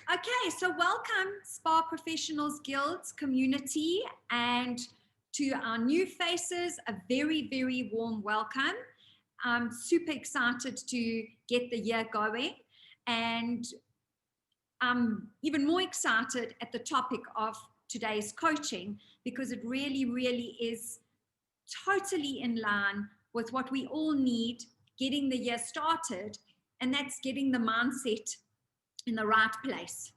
Okay, so welcome Spa Professionals Guild's community, and to our new faces, a very, very warm welcome. I'm super excited to get the year going, and I'm even more excited at the topic of today's coaching because it really, really is totally in line with what we all need getting the year started, and that's getting the mindset in the right place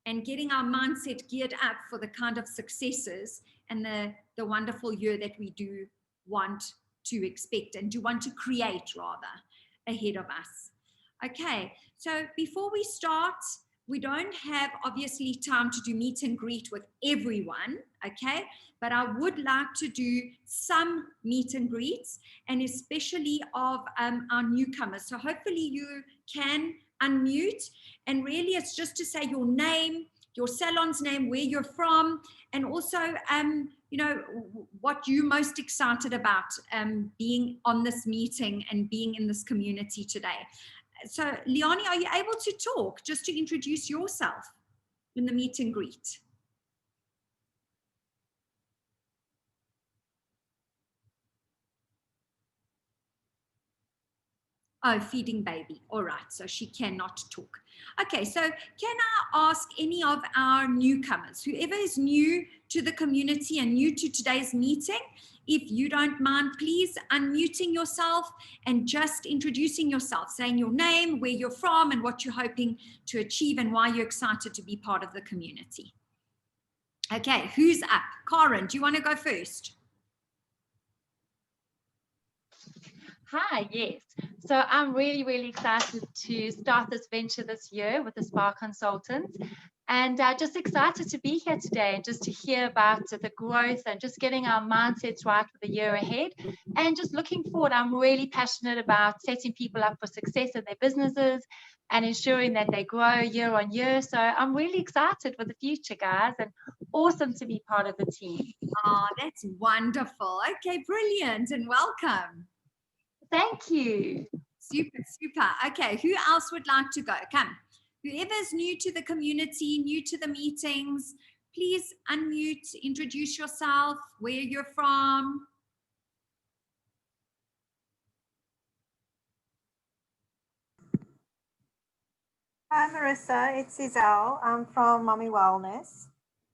and getting our mindset geared up for the kind of successes and the wonderful year that we do want to expect and do want to create rather ahead of us. Okay, so before we start, we don't have obviously time to do meet and greet with everyone, okay? But I would like to do some meet and greets, and especially of our newcomers. So hopefully you can unmute, and really it's just to say your name, your salon's name, where you're from, and also what you're most excited about being on this meeting and being in this community today. So Leonie, are you able to talk just to introduce yourself in the meet and greet? Oh, feeding baby. All right, so she cannot talk. Okay, so can I ask any of our newcomers, whoever is new to the community and new to today's meeting, if you don't mind, please unmuting yourself and just introducing yourself, saying your name, where you're from, and what you're hoping to achieve and why you're excited to be part of the community. Okay, who's up? Karen, do you want to go first? Hi, yes. So I'm really, really excited to start this venture this year with the Spa Consultants, and just excited to be here today and just to hear about the growth and just getting our mindsets right for the year ahead, and just looking forward. I'm really passionate about setting people up for success in their businesses and ensuring that they grow year on year. So I'm really excited for the future, guys, and awesome to be part of the team. Oh, that's wonderful. Okay, brilliant, and welcome. Thank you. Super, super. Okay, who else would like to go? Come. Whoever's new to the community, new to the meetings, please unmute, introduce yourself, where you're from. Hi, Marissa. It's Iselle. I'm from Mommy Wellness.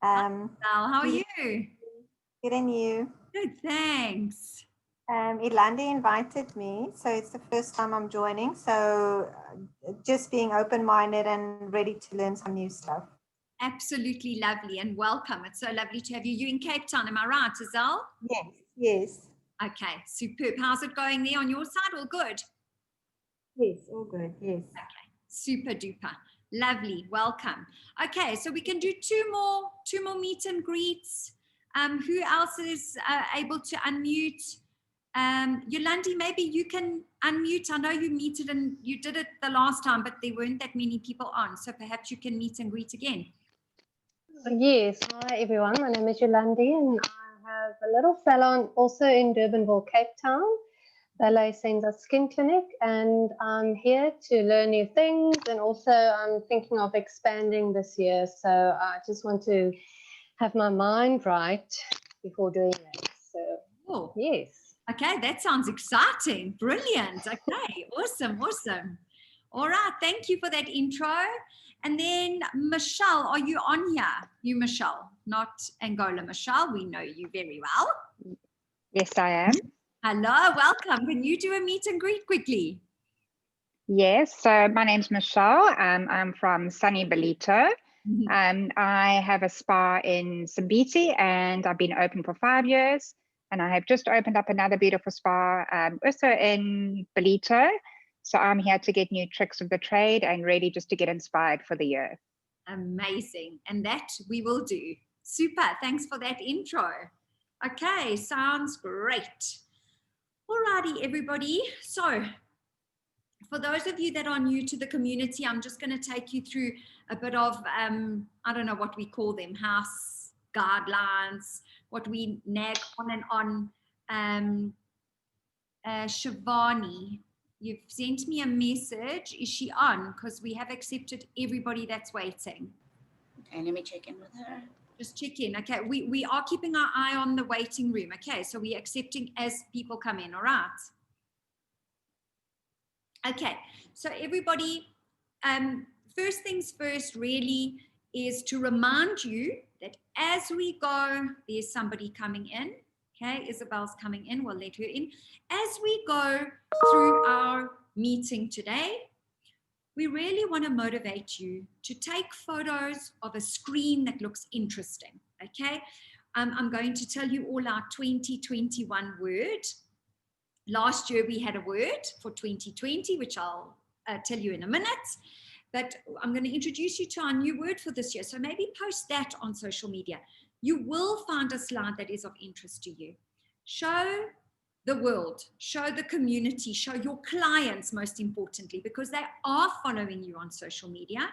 Hi, how are you? Good, and you? Good, thanks. Ilandi invited me, so it's the first time I'm joining. So just being open-minded and ready to learn some new stuff. Absolutely lovely, and welcome. It's so lovely to have you. You in Cape Town, am I right, Iselle? Yes, yes. Okay, superb. How's it going there on your side? All good? Yes, all good, yes. Okay, super duper. Lovely, welcome. Okay, so we can do two more meet and greets. Who else is able to unmute? Yolandi, maybe you can unmute. I know you muted and you did it the last time, but there weren't that many people on. So perhaps you can meet and greet again. Yes, hi everyone. My name is Yolandi and I have a little salon also in Durbanville, Cape Town, Ballet Center Skin Clinic, and I'm here to learn new things, and also I'm thinking of expanding this year. So I just want to have my mind right before doing that. So, yes. Okay, that sounds exciting. Brilliant. Okay, awesome, awesome. All right, thank you for that intro. And then Michelle, are you on here? You, Michelle, not Angola. Michelle, we know you very well. Yes, I am. Hello, welcome. Can you do a meet and greet quickly? Yes, so my name's Michelle. I'm from sunny Ballito. I have a spa in Simbiti, and I've been open for 5 years. And I have just opened up another beautiful spa also in Ballito. So I'm here to get new tricks of the trade and really just to get inspired for the year. Amazing. And that we will do. Super. Thanks for that intro. Okay, sounds great. Alrighty, everybody. So for those of you that are new to the community, I'm just going to take you through a bit of, I don't know what we call them, house guidelines, what we nag on and on. Shivani, you've sent me a message. Is she on? Because we have accepted everybody that's waiting. Okay, let me check in with her. Just check in. Okay, we are keeping our eye on the waiting room. Okay, so we're accepting as people come in. All right. Okay, so everybody, first things first really is to remind you that as we go, there's somebody coming in. Okay, Isabel's coming in. We'll let her in. As we go through our meeting today, we really want to motivate you to take photos of a screen that looks interesting. Okay, I'm going to tell you all our 2021 word. Last year we had a word for 2020, which I'll tell you in a minute. But I'm going to introduce you to our new word for this year. So maybe post that on social media. You will find a slide that is of interest to you. Show the world, show the community, show your clients, most importantly, because they are following you on social media.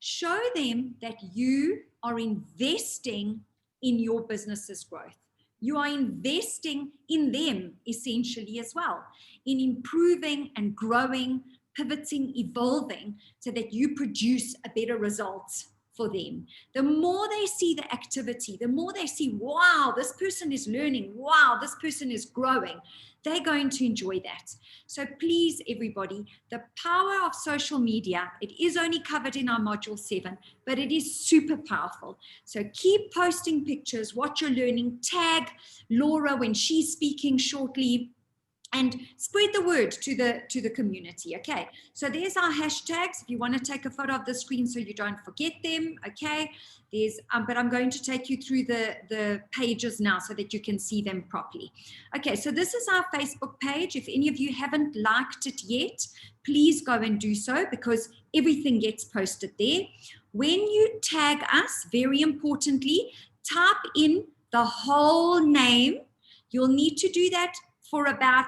Show them that you are investing in your business's growth. You are investing in them essentially as well, in improving and growing, pivoting, evolving so that you produce a better result for them. The more they see the activity, the more they see, wow, this person is learning, wow, this person is growing, they're going to enjoy that. So please, everybody, the power of social media, it is only covered in our module 7, but it is super powerful. So keep posting pictures, what you're learning, tag Laura when she's speaking shortly, and spread the word to the community. Okay, so there's our hashtags if you want to take a photo of the screen so you don't forget them. Okay, there's but I'm going to take you through the pages now so that you can see them properly. Okay, so this is our Facebook page. If any of you haven't liked it yet, please go and do so because everything gets posted there. When you tag us, very importantly, type in the whole name. You'll need to do that for about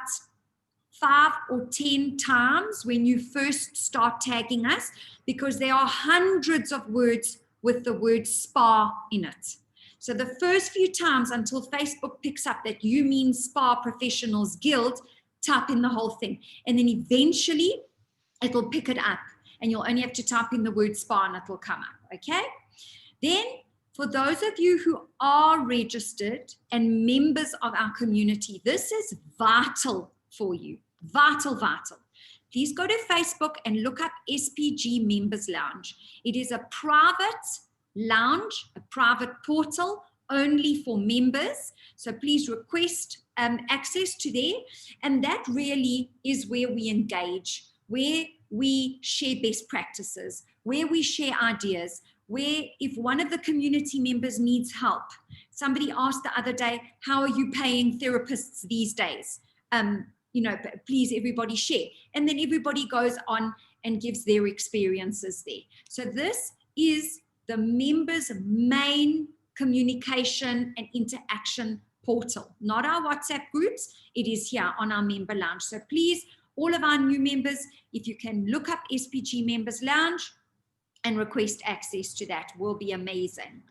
5 or 10 times when you first start tagging us, because there are hundreds of words with the word spa in it. So the first few times until Facebook picks up that you mean Spa Professionals Guild, type in the whole thing. And then eventually it'll pick it up and you'll only have to type in the word spa and it'll come up, okay? Then for those of you who are registered and members of our community, this is vital for you, vital. Please go to Facebook and look up SPG Members Lounge. It is a private lounge, a private portal only for members. So please request access to there. And that really is where we engage, where we share best practices, where we share ideas, where if one of the community members needs help, somebody asked the other day, how are you paying therapists these days? Please everybody share. And then everybody goes on and gives their experiences there. So this is the members' main communication and interaction portal, not our WhatsApp groups. It is here on our member lounge. So please, all of our new members, if you can look up SPG Members Lounge and request access to that, will be amazing.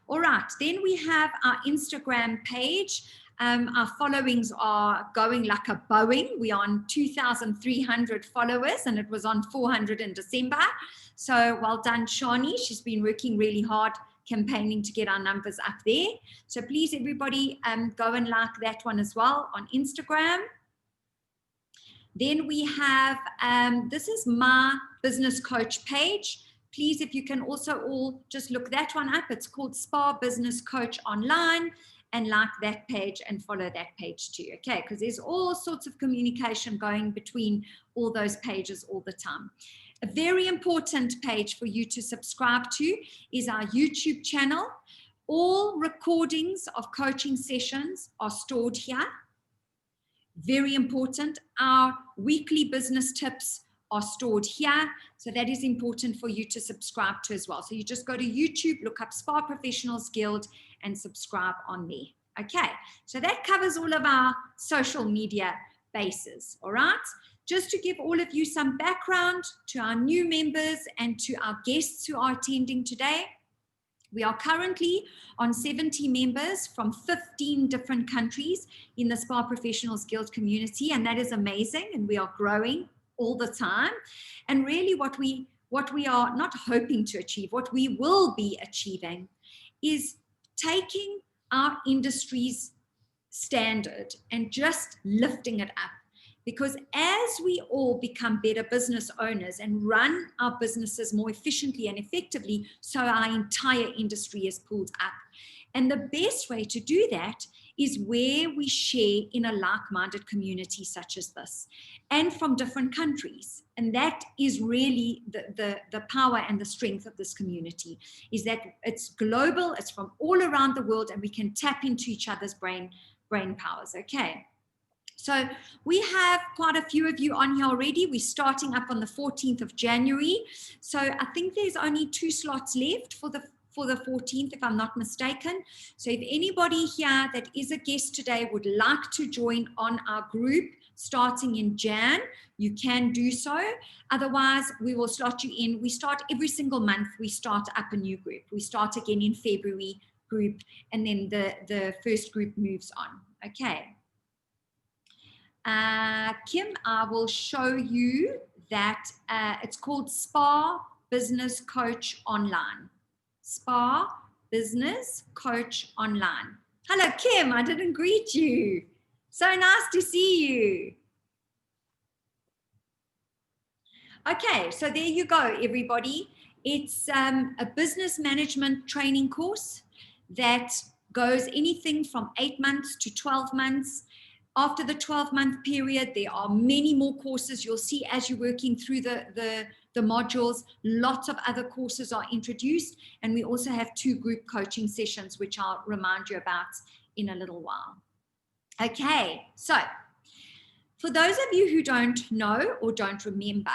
All right, then we have our Instagram page. Our followings are going like a Boeing. We are on 2,300 followers and it was on 400 in December. So well done, Shani. She's been working really hard campaigning to get our numbers up there. So please, everybody, go and like that one as well on Instagram. Then we have, this is my business coach page. Please, if you can also all just look that one up. It's called Spa Business Coach Online, and like that page and follow that page too, okay? Because there's all sorts of communication going between all those pages all the time. A very important page for you to subscribe to is our YouTube channel. All recordings of coaching sessions are stored here. Very important. Our weekly business tips are stored here. So that is important for you to subscribe to as well. So you just go to YouTube, look up Spa Professionals Guild and subscribe on there. Okay, so that covers all of our social media bases, all right? Just to give all of you some background to our new members and to our guests who are attending today, we are currently on 70 members from 15 different countries in the Spa Professionals Guild community, and that is amazing, and we are growing all the time. And really what what we are not hoping to achieve, what we will be achieving, is taking our industry's standard and just lifting it up. Because as we all become better business owners and run our businesses more efficiently and effectively, so our entire industry is pulled up. And the best way to do that is where we share in a like-minded community such as this, and from different countries. And that is really the power and the strength of this community, is that it's global, it's from all around the world, and we can tap into each other's brain powers, okay? So we have quite a few of you on here already. We're starting up on the 14th of January. So I think there's only 2 slots left for the 14th, if I'm not mistaken. So if anybody here that is a guest today would like to join on our group starting in Jan, you can do so. Otherwise, we will slot you in. We start every single month. We start up a new group. We start again in February group, and then the first group moves on. Okay. Kim, I will show you that it's called Spa Business Coach Online. Spa Business Coach Online. Hello, Kim, I didn't greet you. So nice to see you. Okay, so there you go, everybody. It's a business management training course that goes anything from 8 months to 12 months. After the 12-month period, there are many more courses. You'll see as you're working through the modules, lots of other courses are introduced. And we also have 2 group coaching sessions, which I'll remind you about in a little while. Okay, so for those of you who don't know or don't remember,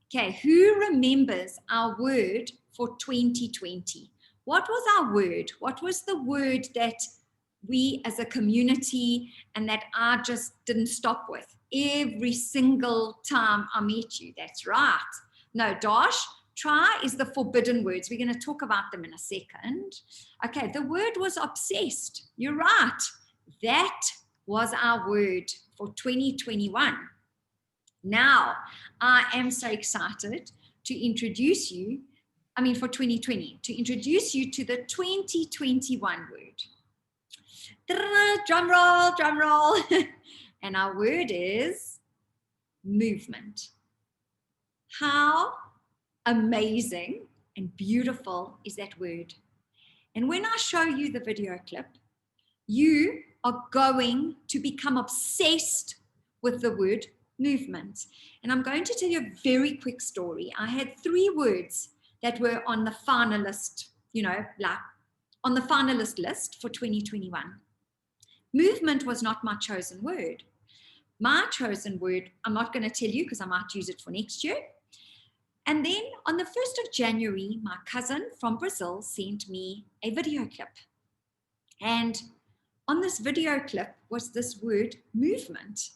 okay, who remembers our word for 2020? What was our word? What was the word that we as a community and that I just didn't stop with every single time I met you? That's right. No, Dosh, try is the forbidden words. We're going to talk about them in a second. Okay, the word was obsessed. You're right. That was our word for 2021. Now, I am so excited to introduce you, for 2020, to introduce you to the 2021 word. Drum roll, drum roll. And our word is movement. How amazing and beautiful is that word? And when I show you the video clip, you are going to become obsessed with the word movement. And I'm going to tell you a very quick story. I had 3 words that were on the finalist, on the finalist list for 2021. Movement was not my chosen word. My chosen word, I'm not going to tell you because I might use it for next year. And then on the 1st of January, my cousin from Brazil sent me a video clip. And on this video clip was this word movement.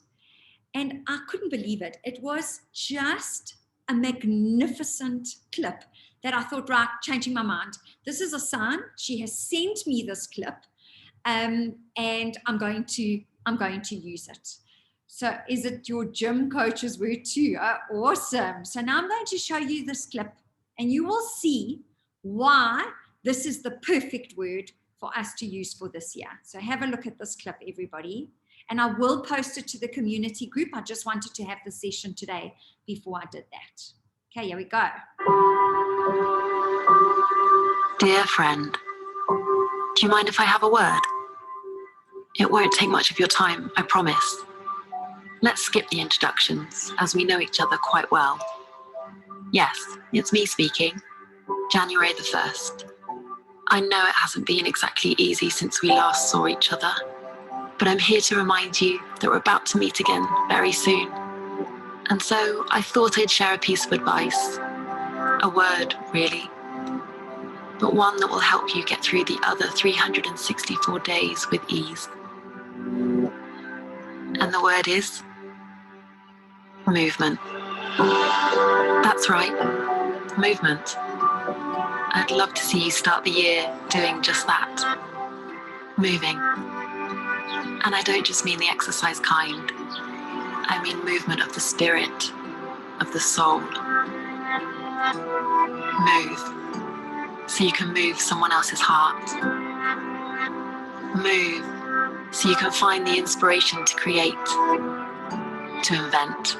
And I couldn't believe it. It was just a magnificent clip that I thought, right, changing my mind. This is a sign. She has sent me this clip. And I'm going to use it. So is it your gym coach's word too? Oh, awesome. So now I'm going to show you this clip and you will see why this is the perfect word for us to use for this year. So have a look at this clip, everybody. And I will post it to the community group. I just wanted to have the session today before I did that. Okay, here we go. Dear friend, do you mind if I have a word? It won't take much of your time, I promise. Let's skip the introductions, as we know each other quite well. Yes, it's me speaking, January the 1st. I know it hasn't been exactly easy since we last saw each other, but I'm here to remind you that we're about to meet again very soon. And so I thought I'd share a piece of advice, a word, really, but one that will help you get through the other 364 days with ease. And the word is movement. That's right, movement. I'd love to see you start the year doing just that, moving. And I don't just mean the exercise kind. I mean movement of the spirit, of the soul. Move so you can move someone else's heart. Move so you can find the inspiration to create, to invent.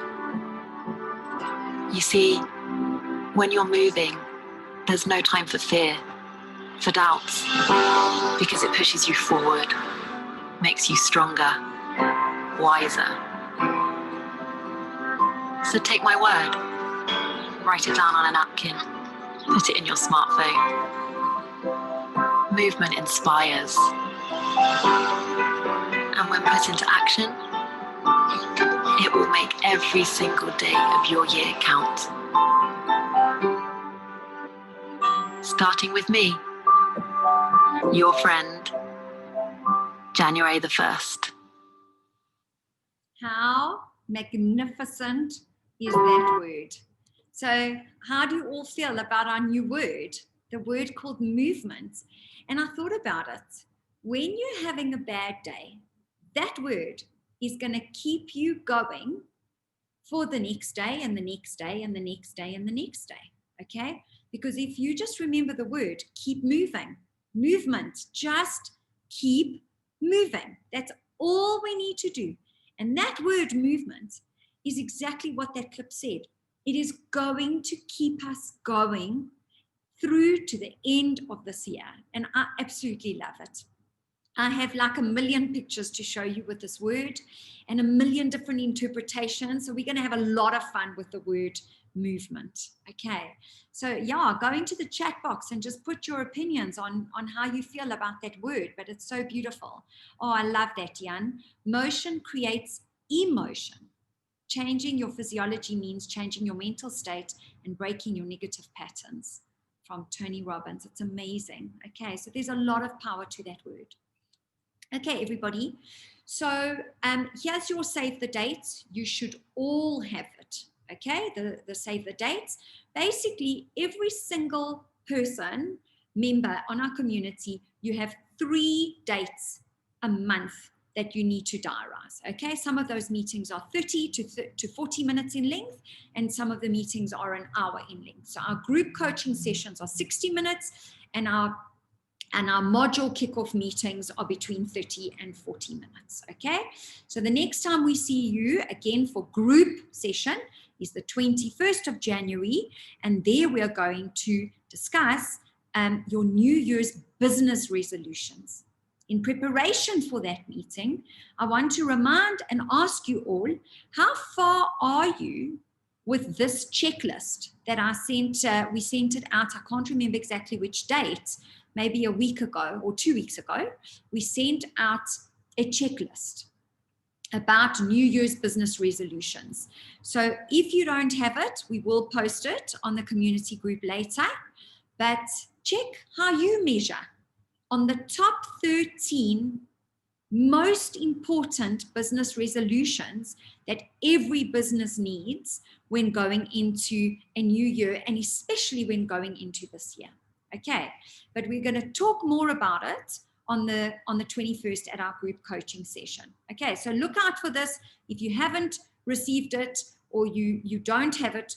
You see, when you're moving, there's no time for fear, for doubts, because it pushes you forward, makes you stronger, wiser. So take my word, write it down on a napkin, put it in your smartphone. Movement inspires. And when put into action, it will make every single day of your year count. Starting with me, your friend, January the 1st. How magnificent is that word? So how do you all feel about our new word, the word called movement? And I thought about it. When you're having a bad day, that word is going to keep you going for the next day and the next day and the next day and the next day, okay? Because if you just remember the word, keep moving, movement, just keep moving. That's all we need to do. And that word movement is exactly what that clip said. It is going to keep us going through to the end of this year. And I absolutely love it. I have like a million pictures to show you with this word and a million different interpretations. So we're going to have a lot of fun with the word movement. Okay. So yeah, go into the chat box and just put your opinions on how you feel about that word, but it's so beautiful. Oh, I love that, Jan. Motion creates emotion. Changing your physiology means changing your mental state and breaking your negative patterns. From Tony Robbins. It's amazing. Okay, so there's a lot of power to that word. Okay, everybody. So here's your save the dates. You should all have it. Okay, the save the dates. Basically, every single person, member on our community, you have 3 dates a month that you need to diarize. Okay, some of those meetings are 30 to 40 minutes in length, and some of the meetings are an hour in length. So our group coaching sessions are 60 minutes, and our module kickoff meetings are between 30 and 40 minutes. Okay, so the next time we see you again for group session is the 21st of January, and there we are going to discuss your New Year's business resolutions. In preparation for that meeting, I want to remind and ask you all, how far are you with this checklist that I sent? We sent it out, I can't remember exactly which date, maybe a week ago or 2 weeks ago. We sent out a checklist about New Year's business resolutions. So if you don't have it, we will post it on the community group later, but check how you measure on the top 13 most important business resolutions that every business needs when going into a new year, and especially when going into this year. Okay, but we're going to talk more about it on the 21st at our group coaching session. Okay, so look out for this. If you haven't received it or you don't have it,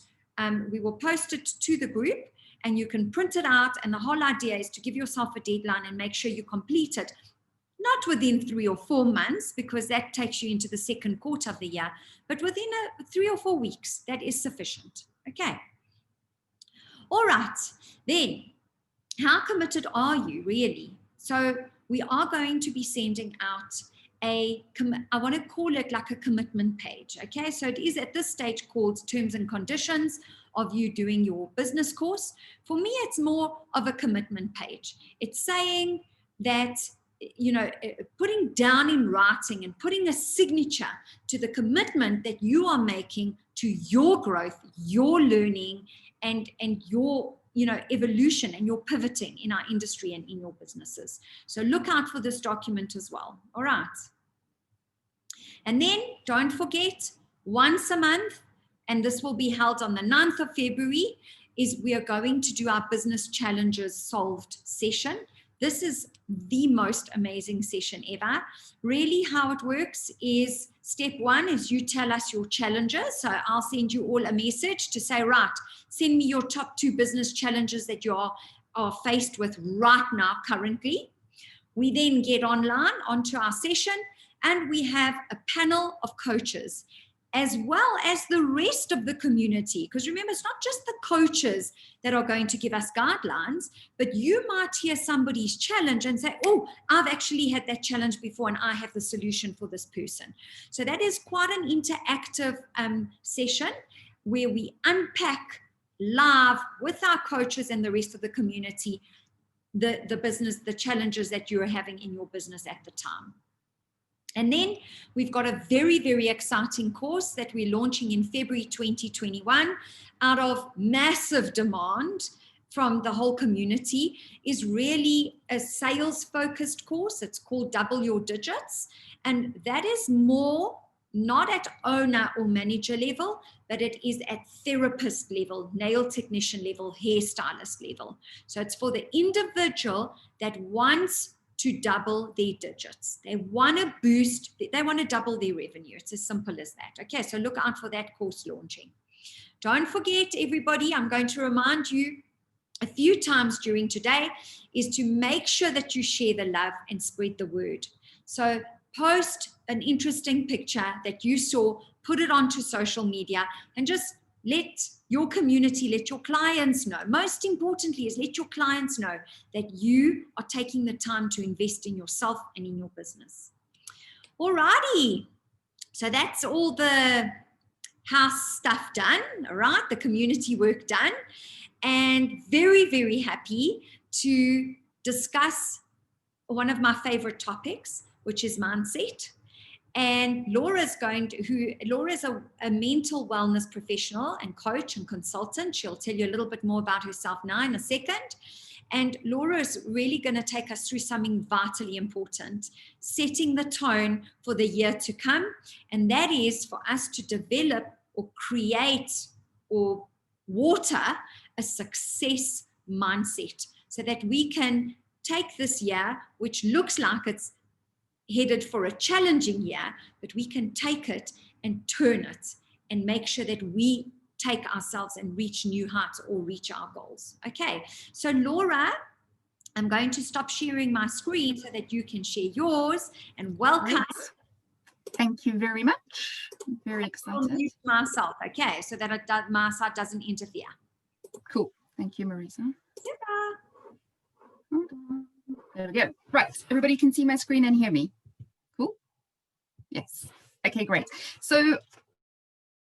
we will post it to the group, and you can print it out. And the whole idea is to give yourself a deadline and make sure you complete it, not within 3 or 4 months, because that takes you into the second quarter of the year, but within 3 or 4 weeks, that is sufficient. Okay. All right. Then, how committed are you really? So we are going to be sending out I want to call it like a commitment page. Okay. So it is at this stage called terms and conditions of you doing your business course. For me, it's more of a commitment page. It's saying that, you know, putting down in writing and putting a signature to the commitment that you are making to your growth, your learning, and your, you know, evolution and your pivoting in our industry and in your businesses. So look out for this document as well. All right. And then don't forget, once a month, and this will be held on the 9th of February, is we are going to do our business challenges solved session. This is the most amazing session ever. Really how it works is Step one is you tell us your challenges. So I'll send you all a message to say, right, send me your top 2 business challenges that you are faced with right now currently. We then get online onto our session, and we have a panel of coaches, as well as the rest of the community. Because remember, it's not just the coaches that are going to give us guidelines, but you might hear somebody's challenge and say, oh, I've actually had that challenge before and I have the solution for this person. So that is quite an interactive session where we unpack live with our coaches and the rest of the community the business, the challenges that you're having in your business at the time. And then we've got a very, very exciting course that we're launching in February 2021 out of massive demand from the whole community. Is really a sales focused course. It's called Double Your Digits. And that is more not at owner or manager level, but it is at therapist level, nail technician level, hairstylist level. So it's for the individual that wants to double their digits. They want to boost, they want to double their revenue. It's as simple as that. Okay, so look out for that course launching. Don't forget, everybody, I'm going to remind you a few times during today is to make sure that you share the love and spread the word. So post an interesting picture that you saw, put it onto social media, and just let your community, let your clients know. Most importantly is let your clients know that you are taking the time to invest in yourself and in your business. Alrighty, so that's all the house stuff done, all right, the community work done, and very, very happy to discuss one of my favorite topics, which is mindset. And Laura's Laura's a mental wellness professional and coach and consultant. She'll tell you a little bit more about herself now in a second. And Laura is really going to take us through something vitally important, setting the tone for the year to come. And that is for us to develop or create or water a success mindset so that we can take this year, which looks like it's headed for a challenging year, but we can take it and turn it and make sure that we take ourselves and reach new heights or reach our goals. Okay, so Laura, I'm going to stop sharing my screen so that you can share yours, and welcome. Great. Thank you very much. I'm very excited. I'll mute myself, okay, so that my side doesn't interfere. Cool. Thank you, Marisa. Super. Hold on. There we go. Right. Everybody can see my screen and hear me. Cool. Yes. Okay, great. So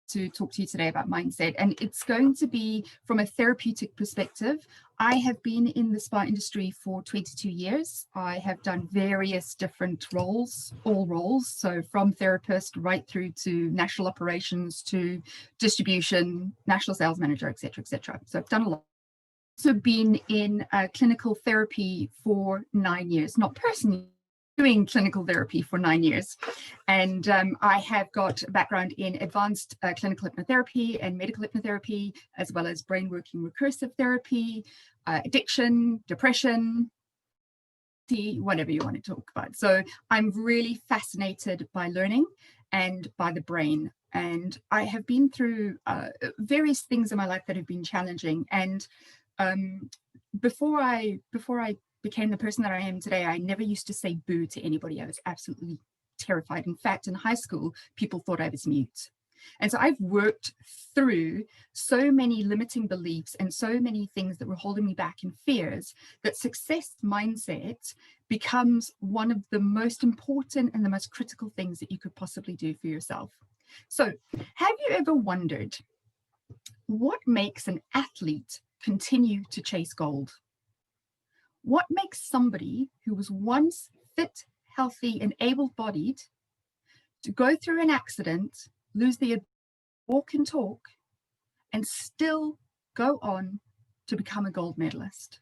to talk to you today about mindset, and it's going to be from a therapeutic perspective. I have been in the spa industry for 22 years. I have done various different roles, all roles, so from therapist right through to national operations to distribution, national sales manager, etc., etc. So I've done a lot. Also been in clinical therapy for 9 years, not personally doing clinical therapy for 9 years. And I have got a background in advanced clinical hypnotherapy and medical hypnotherapy, as well as brain working recursive therapy, addiction, depression, whatever you want to talk about. So I'm really fascinated by learning and by the brain. And I have been through various things in my life that have been challenging. And before I became the person that I am today, I never used to say boo to anybody. I was absolutely terrified. In fact, in high school, people thought I was mute. And so I've worked through so many limiting beliefs and so many things that were holding me back and fears that success mindset becomes one of the most important and the most critical things that you could possibly do for yourself. So have you ever wondered what makes an athlete continue to chase gold? What makes somebody who was once fit, healthy, and able-bodied to go through an accident, lose the walk and talk, and still go on to become a gold medalist?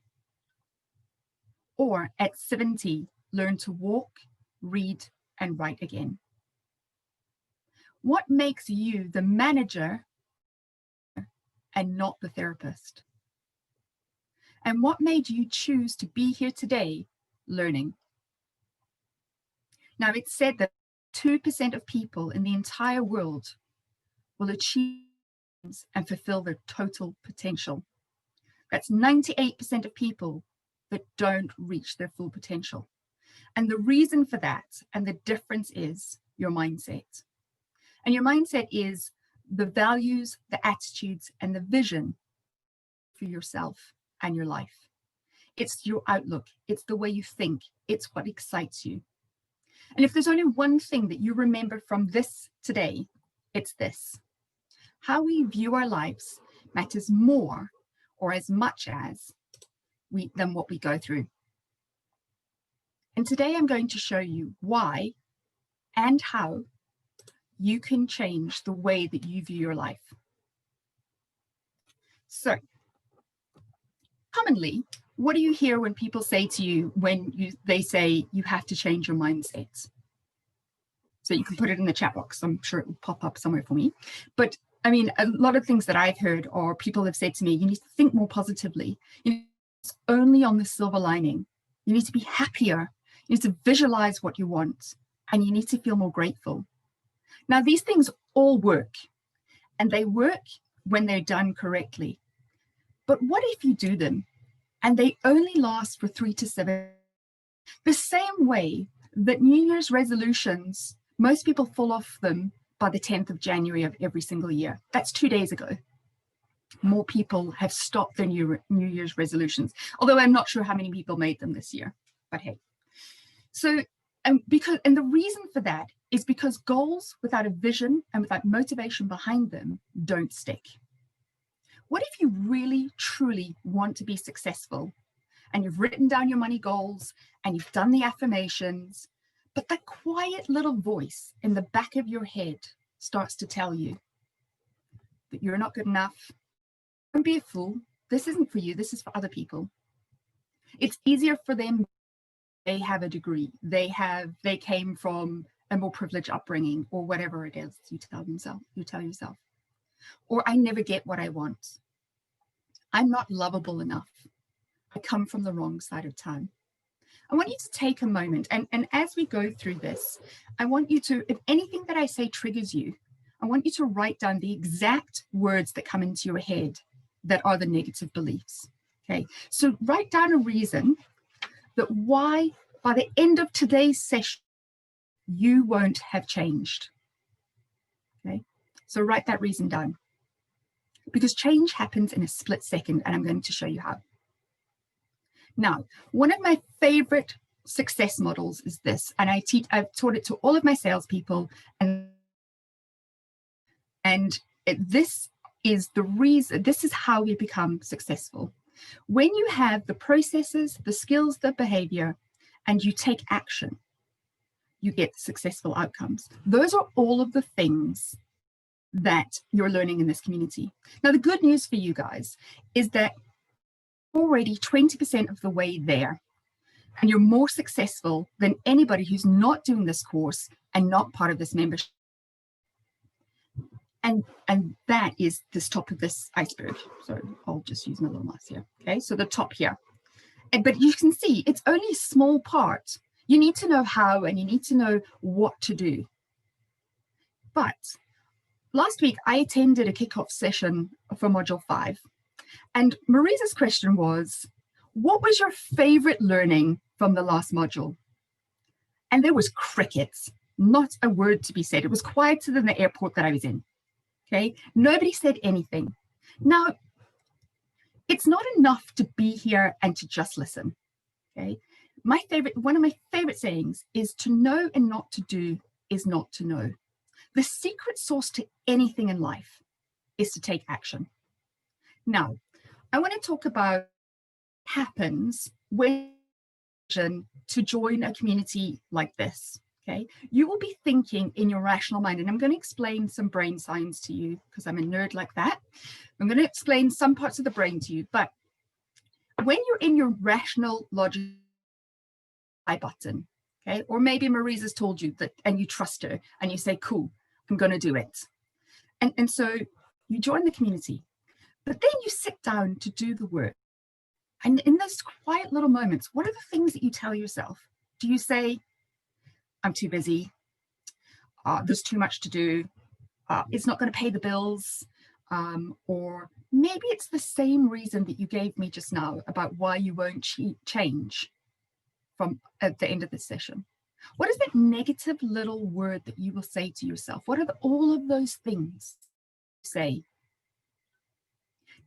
Or at 70, learn to walk, read, and write again? What makes you the manager and not the therapist? And what made you choose to be here today learning? Now, it's said that 2% of people in the entire world will achieve and fulfill their total potential. That's 98% of people that don't reach their full potential. And the reason for that and the difference is your mindset. And your mindset is the values, the attitudes, and the vision for yourself and your life. It's your outlook. It's the way you think. It's what excites you. And if there's only one thing that you remember from this today, it's this. How we view our lives matters more or as much as than what we go through. And today I'm going to show you why and how you can change the way that you view your life. So, commonly, what do you hear when people say to you when they say you have to change your mindset? So you can put it in the chat box. I'm sure it will pop up somewhere for me. But I mean, a lot of things that I've heard or people have said to me, you need to think more positively. It's only on the silver lining. You need to be happier. You need to visualize what you want, and you need to feel more grateful. Now, these things all work, and they work when they're done correctly. But what if you do them and they only last for 3 to 7? The same way that New Year's resolutions, most people fall off them by the 10th of January of every single year. That's 2 days ago. More people have stopped their New Year's resolutions, although I'm not sure how many people made them this year, but hey. So, and the reason for that is because goals without a vision and without motivation behind them don't stick. What if you really, truly want to be successful and you've written down your money goals and you've done the affirmations, but that quiet little voice in the back of your head starts to tell you that you're not good enough? Don't be a fool. This isn't for you. This is for other people. It's easier for them. They have a degree. They came from a more privileged upbringing, or whatever it is you tell yourself. Or I never get what I want. I'm not lovable enough. I come from the wrong side of town. I want you to take a moment, and as we go through this, I want you to, if anything that I say triggers you, I want you to write down the exact words that come into your head that are the negative beliefs. Okay, so write down a reason that why by the end of today's session, you won't have changed. Okay, so write that reason down. Because change happens in a split second, and I'm going to show you how. Now, one of my favorite success models is this, and I've taught it to all of my salespeople, and this is the reason, this is how we become successful. When you have the processes, the skills, the behavior, and you take action, you get successful outcomes. Those are all of the things that you're learning in this community. Now, the good news for you guys is that already 20% of the way there, and you're more successful than anybody who's not doing this course and not part of this membership. And that is this top of this iceberg. So I'll just use my little mouse here. Okay, so the top here. But you can see it's only a small part. You need to know how, and you need to know what to do. But last week, I attended a kickoff session for Module 5. And Marisa's question was, what was your favorite learning from the last module? And there was crickets, not a word to be said. It was quieter than the airport that I was in. Okay, nobody said anything. Now, it's not enough to be here and to just listen. Okay, one of my favorite sayings is to know and not to do is not to know. The secret sauce to anything in life is to take action. Now, I want to talk about what happens when to join a community like this. Okay, you will be thinking in your rational mind, and I'm going to explain some brain science to you because I'm a nerd like that. I'm going to explain some parts of the brain to you, but when you're in your rational logic button, okay, or maybe Marisa's told you that and you trust her and you say, cool, I'm going to do it. And so you join the community, but then you sit down to do the work. And in those quiet little moments, what are the things that you tell yourself? Do you say, I'm too busy, there's too much to do, it's not going to pay the bills, or maybe it's the same reason that you gave me just now about why you won't change from at the end of this session. What is that negative little word that you will say to yourself? What are all of those things you say?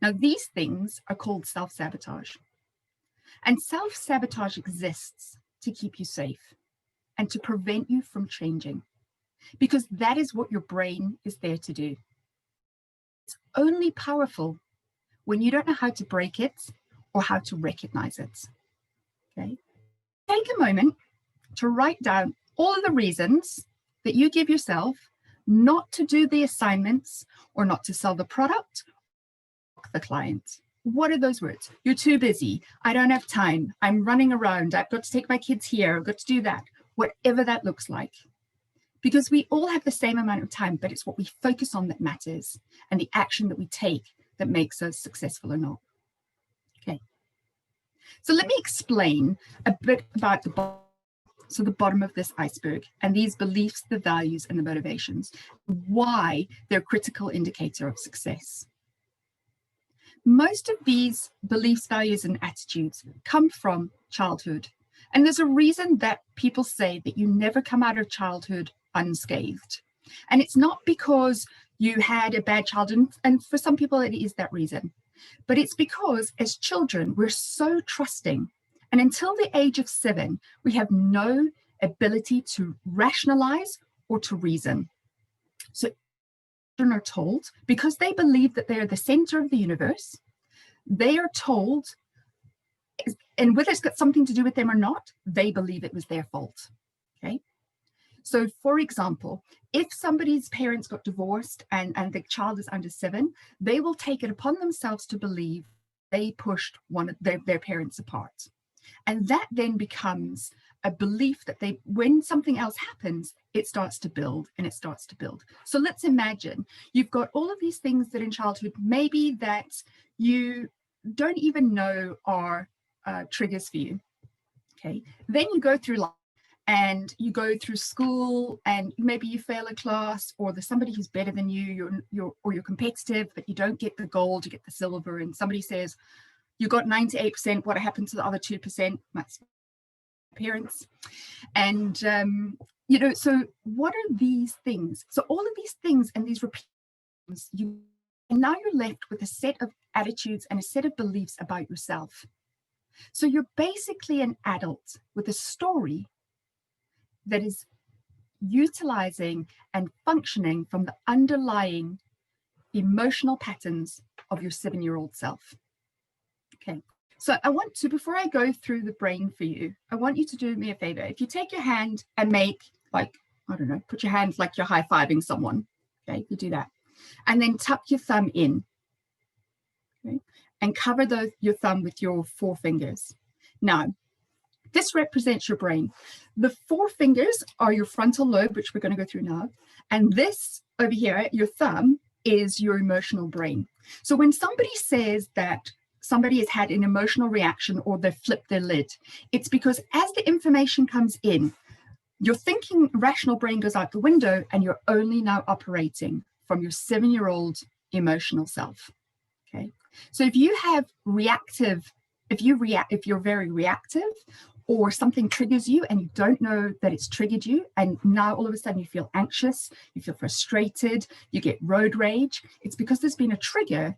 Now, these things are called self-sabotage. And self-sabotage exists to keep you safe and to prevent you from changing, because that is what your brain is there to do. It's only powerful when you don't know how to break it or how to recognize it. Okay? Take a moment to write down all of the reasons that you give yourself not to do the assignments or not to sell the product or the client. What are those words? You're too busy. I don't have time. I'm running around. I've got to take my kids here. I've got to do that. Whatever that looks like. Because we all have the same amount of time, but it's what we focus on that matters and the action that we take that makes us successful or not. Okay. So let me explain a bit about the bottom of this iceberg and these beliefs, the values and the motivations, why they're a critical indicator of success. Most of these beliefs, values and attitudes come from childhood. And there's a reason that people say that you never come out of childhood unscathed. And it's not because you had a bad childhood, and for some people it is that reason, but it's because as children, we're so trusting. And until the age of 7, we have no ability to rationalize or to reason. So children are told, because they believe that they are the center of the universe, they are told, and whether it's got something to do with them or not, they believe it was their fault. Okay. So for example, if somebody's parents got divorced and the child is under 7, they will take it upon themselves to believe they pushed one of their parents apart. And that then becomes a belief that when something else happens, it starts to build and it starts to build. So let's imagine you've got all of these things that in childhood, maybe that you don't even know are triggers for you. Okay. Then you go through life and you go through school and maybe you fail a class, or there's somebody who's better than you, you're competitive, but you don't get the gold, you get the silver, and somebody says, you got 98%, what happened to the other 2%? My parents. And, so what are these things? So all of these things and these repeats, and now you're left with a set of attitudes and a set of beliefs about yourself. So you're basically an adult with a story that is utilizing and functioning from the underlying emotional patterns of your 7-year-old self. Okay, so I want to, before I go through the brain for you, I want you to do me a favor. If you take your hand and make, like, I don't know, put your hand like you're high-fiving someone. Okay, you do that. And then tuck your thumb in. Okay, and cover your thumb with your 4 fingers. Now, this represents your brain. The 4 fingers are your frontal lobe, which we're going to go through now. And this over here, your thumb, is your emotional brain. So when somebody says that somebody has had an emotional reaction or they've flipped their lid, it's because as the information comes in, your thinking rational brain goes out the window and you're only now operating from your 7-year-old emotional self. Okay. So if you have reactive, if you're very reactive, or something triggers you and you don't know that it's triggered you, and now all of a sudden you feel anxious, you feel frustrated, you get road rage, it's because there's been a trigger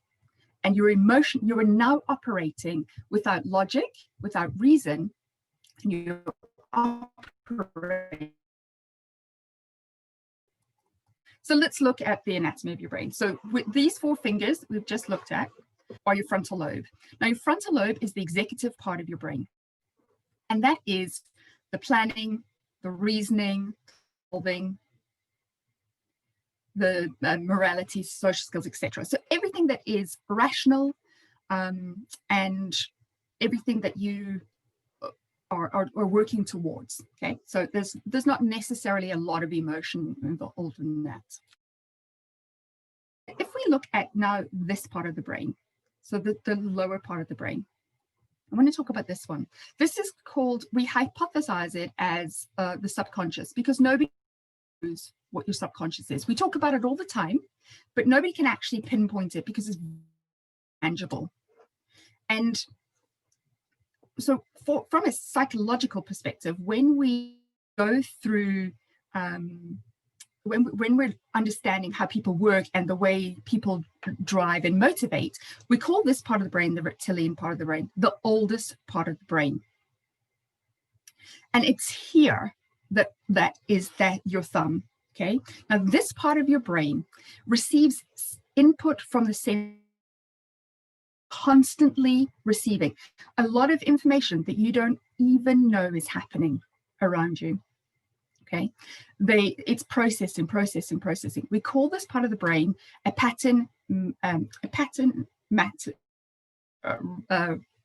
and your emotion, you are now operating without logic, without reason, and you're operating. So let's look at the anatomy of your brain. So with these 4 fingers we've just looked at are your frontal lobe. Now your frontal lobe is the executive part of your brain. And that is the planning, the reasoning, solving, the morality, social skills, etc. So everything that is rational and everything that you are working towards. Okay, so there's not necessarily a lot of emotion involved in that. If we look at now this part of the brain, so the lower part of the brain, I want to talk about this one. This is called, we hypothesize it as the subconscious, because nobody what your subconscious is. We talk about it all the time, but nobody can actually pinpoint it because it's tangible. And so from a psychological perspective, when we go through, when we're understanding how people work and the way people drive and motivate, we call this part of the brain, the reptilian part of the brain, the oldest part of the brain. And it's here that is your thumb. Okay, now this part of your brain receives input from the center, constantly receiving a lot of information that you don't even know is happening around you. Okay, it's processing. We call this part of the brain a pattern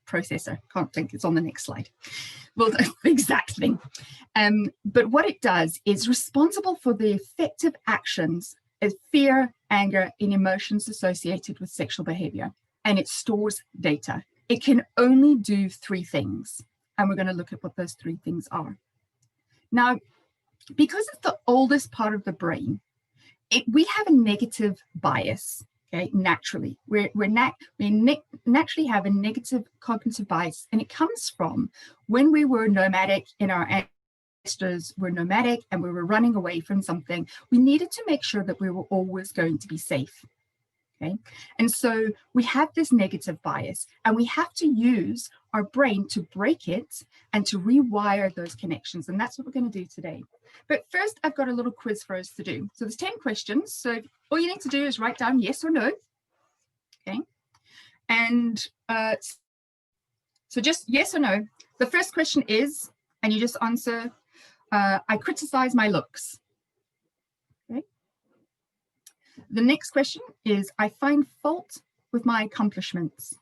processor. Can't think, it's on the next slide. Well, the exact thing. But what it does is responsible for the effective actions of fear, anger, and emotions associated with sexual behavior. And it stores data. It can only do 3 things. And we're going to look at what those 3 things are. Now, because it's the oldest part of the brain, we have a negative bias. Okay, naturally, we naturally have a negative cognitive bias, and it comes from when we were nomadic. In our ancestors were nomadic and we were running away from something. We needed to make sure that we were always going to be safe. Okay, and so we have this negative bias, and we have to use our brain to break it and to rewire those connections, and that's what we're going to do today. But first, I've got a little quiz for us to do. So there's 10 questions. So all you need to do is write down yes or no. Okay, and so just yes or no. The first question is, and you just answer, I criticize my looks. Okay. The next question is, I find fault with my accomplishments.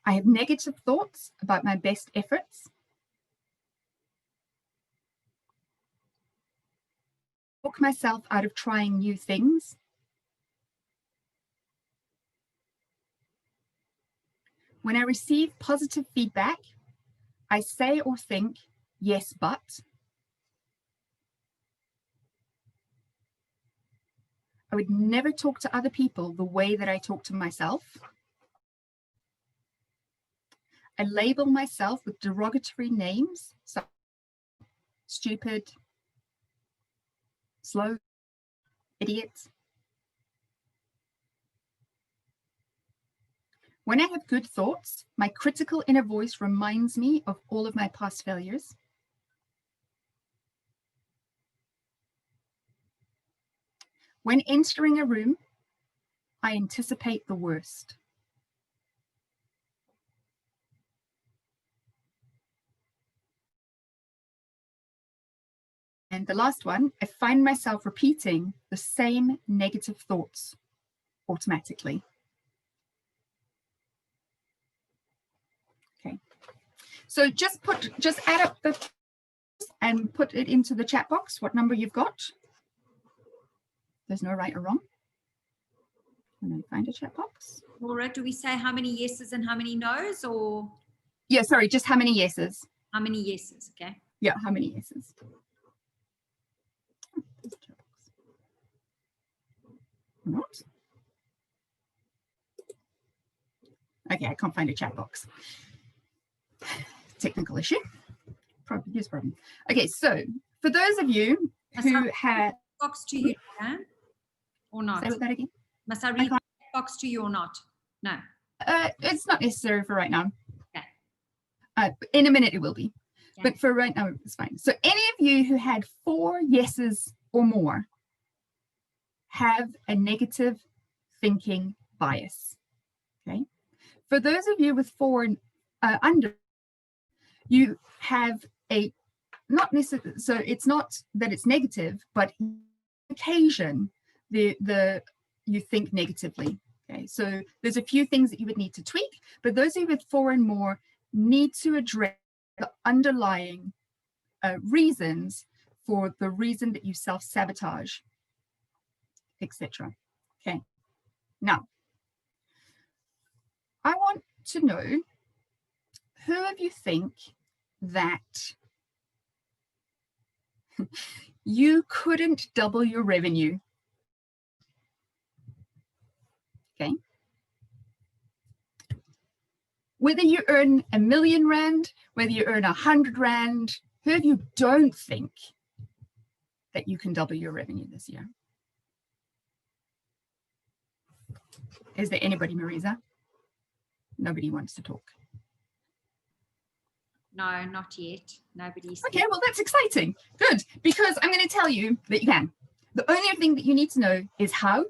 I have negative thoughts about my best efforts. Talk myself out of trying new things. When I receive positive feedback, I say or think, yes, but. I would never talk to other people the way that I talk to myself. I label myself with derogatory names, such as stupid, slow, idiot. When I have good thoughts, my critical inner voice reminds me of all of my past failures. When entering a room, I anticipate the worst. And the last one, I find myself repeating the same negative thoughts automatically. Okay, so just add up the and put it into the chat box what number you've got. There's no right or wrong. Can I find a chat box? Laura, do we say how many yeses and how many no's, or? Yeah, sorry, just how many yeses? How many yeses, okay. Yeah, how many yeses? Not. Okay, I can't find a chat box. Technical issue. Problem. Okay, so for those of you who had box to you, or not? Say that again. Must I read the box to you or not? No. It's not necessary for right now. Okay. In a minute it will be, okay. But for right now it's fine. So any of you who had 4 yeses or more have a negative thinking bias. Okay. For those of you with 4 under, you have a not necessarily, so it's not that it's negative, but on occasion you think negatively. Okay, so there's a few things that you would need to tweak, but those of you with 4 and more need to address the underlying reasons for the reason that you self-sabotage, etc. Okay, now I want to know, who of you think that You couldn't double your revenue. Okay. Whether you earn R1 million, whether you earn R100, who of you don't think that you can double your revenue this year? Is there anybody, Marisa? Nobody wants to talk. No, not yet. Nobody's. Okay, well, that's exciting. Good, because I'm going to tell you that you can. The only thing that you need to know is how,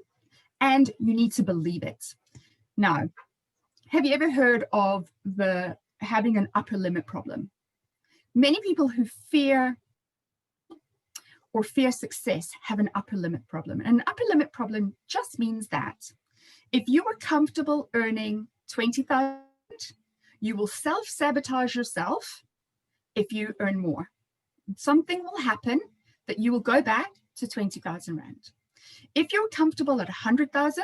and you need to believe it. Now, have you ever heard of having an upper limit problem? Many people who fear success have an upper limit problem. And an upper limit problem just means that if you are comfortable earning 20,000, you will self-sabotage yourself if you earn more. Something will happen that you will go back to 20,000 Rand. If you're comfortable at 100,000,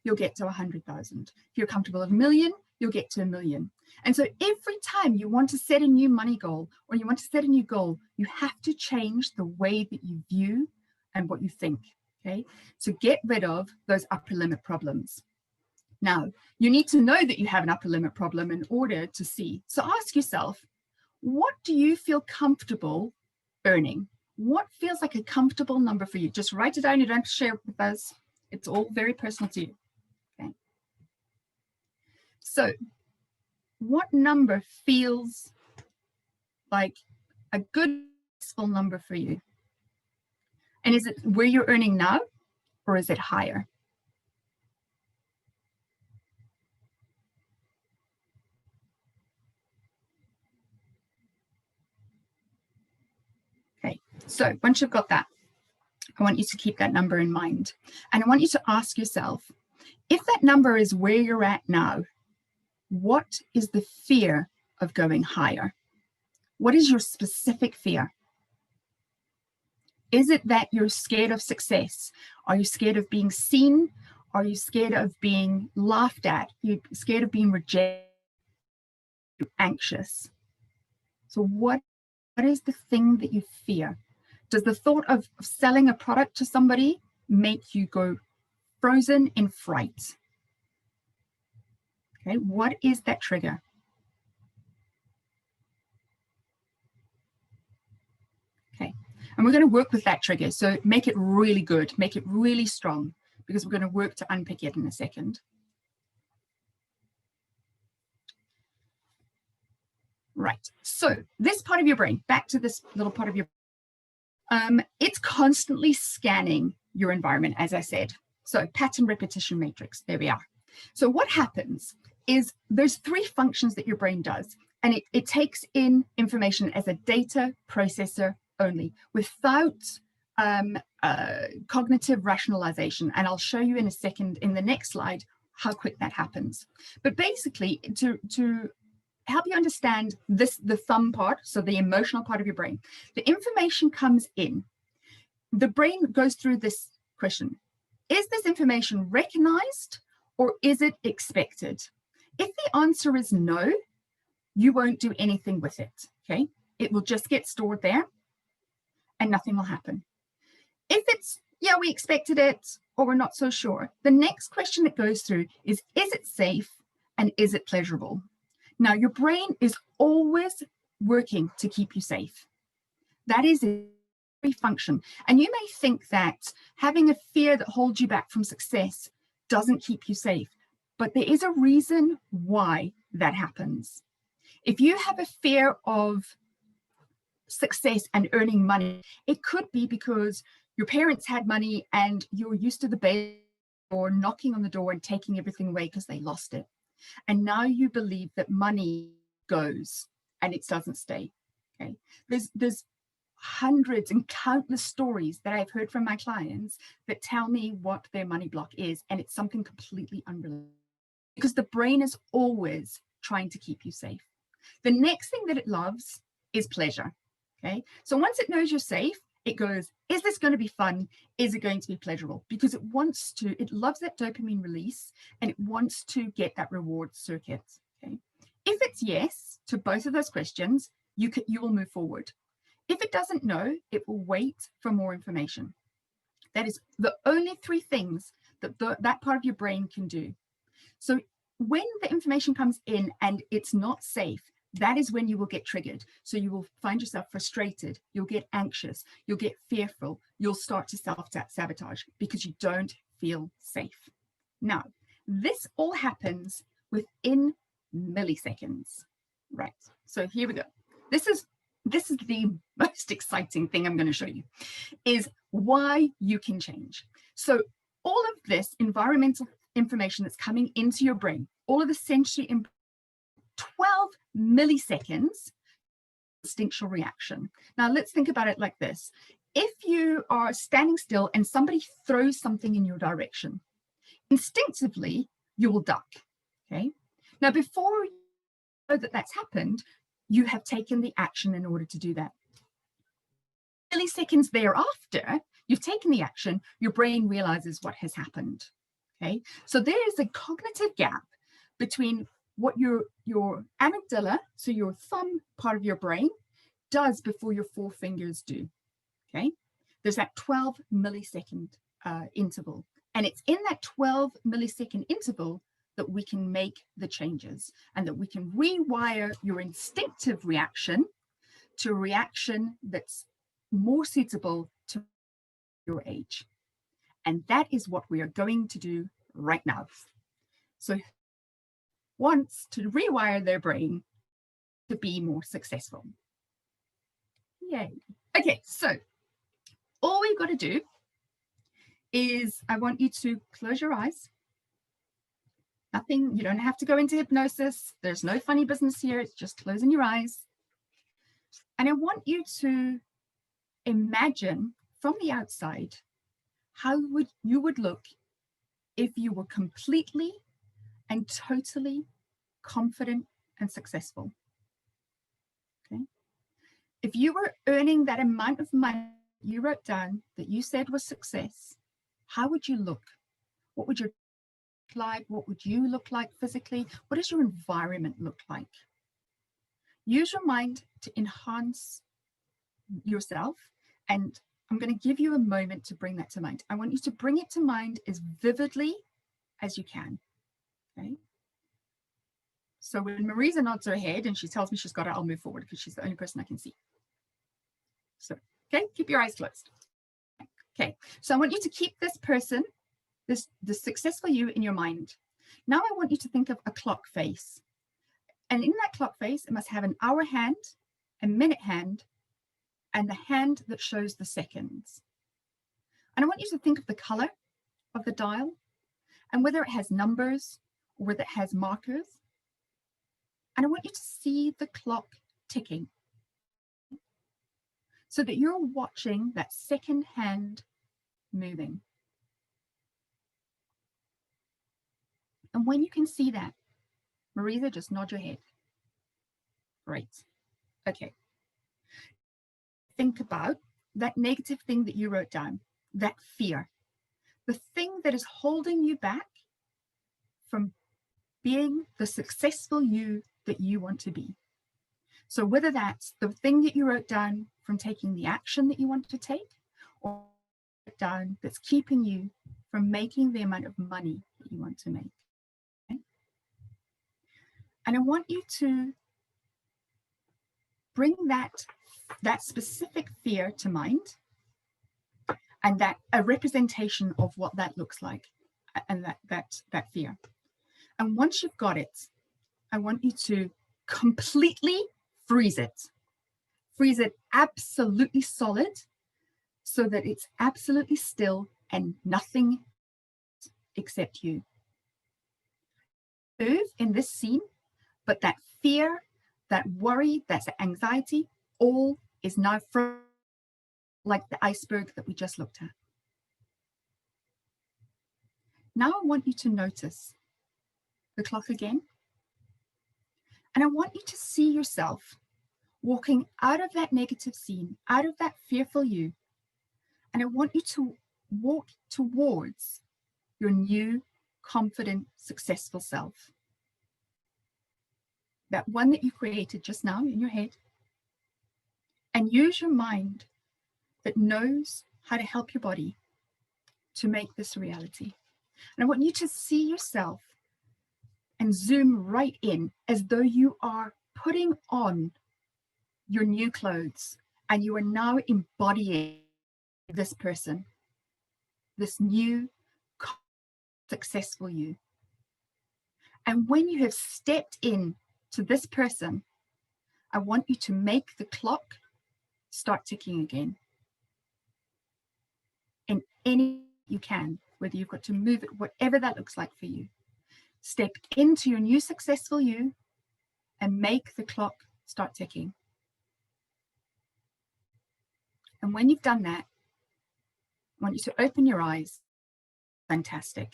you'll get to 100,000. If you're comfortable at $1 million, you'll get to $1 million. And so every time you want to set a new money goal or you want to set a new goal, you have to change the way that you view and what you think, okay? So get rid of those upper limit problems. Now, you need to know that you have an upper limit problem in order to see. So ask yourself, what do you feel comfortable earning? What feels like a comfortable number for you? Just write it down. You don't have to share it with us. It's all very personal to you. Okay. So what number feels like a good useful number for you? And is it where you're earning now, or is it higher? Okay, so once you've got that, I want you to keep that number in mind. And I want you to ask yourself, if that number is where you're at now, what is the fear of going higher? What is your specific fear? Is it that you're scared of success? Are you scared of being seen? Are you scared of being laughed at? You're scared of being rejected? You're anxious. So what is the thing that you fear? Does the thought of selling a product to somebody make you go frozen in fright? Okay, what is that trigger? Okay, and we're going to work with that trigger. So make it really good, make it really strong, because we're going to work to unpick it in a second. Right, so this part of your brain, back to this little part of your brain, it's constantly scanning your environment, as I said. So pattern repetition matrix, there we are. So what happens is there's three functions that your brain does, and it takes in information as a data processor only, without cognitive rationalization. And I'll show you in a second in the next slide how quick that happens. But basically, to help you understand this, the thumb part, so the emotional part of your brain, the information comes in. The brain goes through this question: is this information recognized or is it expected? If the answer is no, you won't do anything with it, okay? It will just get stored there and nothing will happen. If it's, yeah, we expected it, or we're not so sure, the next question that goes through is it safe and is it pleasurable? Now, your brain is always working to keep you safe. That is every function. And you may think that having a fear that holds you back from success doesn't keep you safe, but there is a reason why that happens. If you have a fear of success and earning money, it could be because your parents had money and you're used to the bed or knocking on the door and taking everything away because they lost it. And now you believe that money goes and it doesn't stay. Okay, there's hundreds and countless stories that I've heard from my clients that tell me what their money block is, and it's something completely unrelated, because the brain is always trying to keep you safe. The next thing that it loves is pleasure. Okay, so once it knows you're safe, it goes, is this going to be fun? Is it going to be pleasurable? Because it wants to, it loves that dopamine release and it wants to get that reward circuit. Okay, if it's yes to both of those questions, you will move forward. If it doesn't know, it will wait for more information. That is the only 3 things that that part of your brain can do. So when the information comes in and it's not safe, that is when you will get triggered. So you will find yourself frustrated, you'll get anxious, you'll get fearful, you'll start to self-sabotage because you don't feel safe. Now, this all happens within milliseconds, right? So here we go. This is the most exciting thing I'm going to show you, is why you can change. So all of this environmental information that's coming into your brain, all of the sensory 12 milliseconds instinctual reaction. Now let's think about it like this. If you are standing still and somebody throws something in your direction, instinctively you will duck. Okay. Now before you know that that's happened, you have taken the action in order to do that. Milliseconds thereafter, you've taken the action, your brain realizes what has happened. Okay, so there is a cognitive gap between what your amygdala, so your thumb part of your brain, does before your 4 fingers do. Okay, there's that 12 millisecond interval, and it's in that 12 millisecond interval that we can make the changes and that we can rewire your instinctive reaction to a reaction that's more suitable to your age. And that is what we are going to do right now. So wants to rewire their brain to be more successful. Yay. Okay, so all we've got to do is I want you to close your eyes. Nothing, you don't have to go into hypnosis. There's no funny business here. It's just closing your eyes. And I want you to imagine from the outside how you would look if you were completely and totally confident and successful. Okay. If you were earning that amount of money you wrote down that you said was success, how would you look? What would your like? What would you look like physically? What does your environment look like? Use your mind to enhance yourself, and I'm going to give you a moment to bring that to mind. I want you to bring it to mind as vividly as you can. Okay. So when Marisa nods her head and she tells me she's got it, I'll move forward because she's the only person I can see. So, okay, keep your eyes closed. Okay, so I want you to keep this person, the successful you in your mind. Now I want you to think of a clock face. And in that clock face, it must have an hour hand, a minute hand, and the hand that shows the seconds. And I want you to think of the color of the dial and whether it has numbers or whether it has markers. And I want you to see the clock ticking so that you're watching that second hand moving. And when you can see that, Marisa, just nod your head. Great. Okay. Think about that negative thing that you wrote down, that fear, the thing that is holding you back from being the successful you that you want to be. So whether that's the thing that you wrote down from taking the action that you want to take, or down that's keeping you from making the amount of money that you want to make. Okay? And I want you to bring that specific fear to mind, and that a representation of what that looks like, and that fear. And once you've got it, I want you to completely freeze it. Freeze it absolutely solid so that it's absolutely still and nothing except you. Move in this scene, but that fear, that worry, that anxiety, all is now frozen like the iceberg that we just looked at. Now I want you to notice the clock again. And I want you to see yourself walking out of that negative scene, out of that fearful you. And I want you to walk towards your new, confident, successful self. That one that you created just now in your head. and use your mind that knows how to help your body to make this a reality. And I want you to see yourself and zoom right in as though you are putting on your new clothes and you are now embodying this person, this new, successful you. And when you have stepped in to this person, I want you to make the clock start ticking again. In any you can, whether you've got to move it, whatever that looks like for you. Step into your new successful you and make the clock start ticking. And when you've done that, I want you to open your eyes. Fantastic.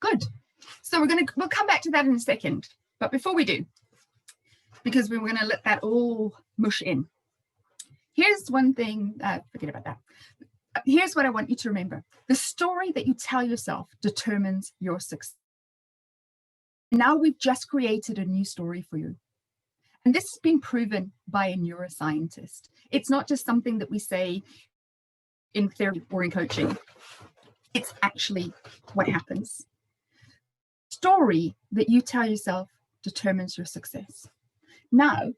Good. So we'll come back to that in a second. But before we do, because we were going to let that all mush in, here's one thing, forget about that. Here's what I want you to remember. The story that you tell yourself determines your success. Now we've just created a new story for you. And this has been proven by a neuroscientist. It's not just something that we say in therapy or in coaching. It's actually what happens. Story that you tell yourself determines your success. Now,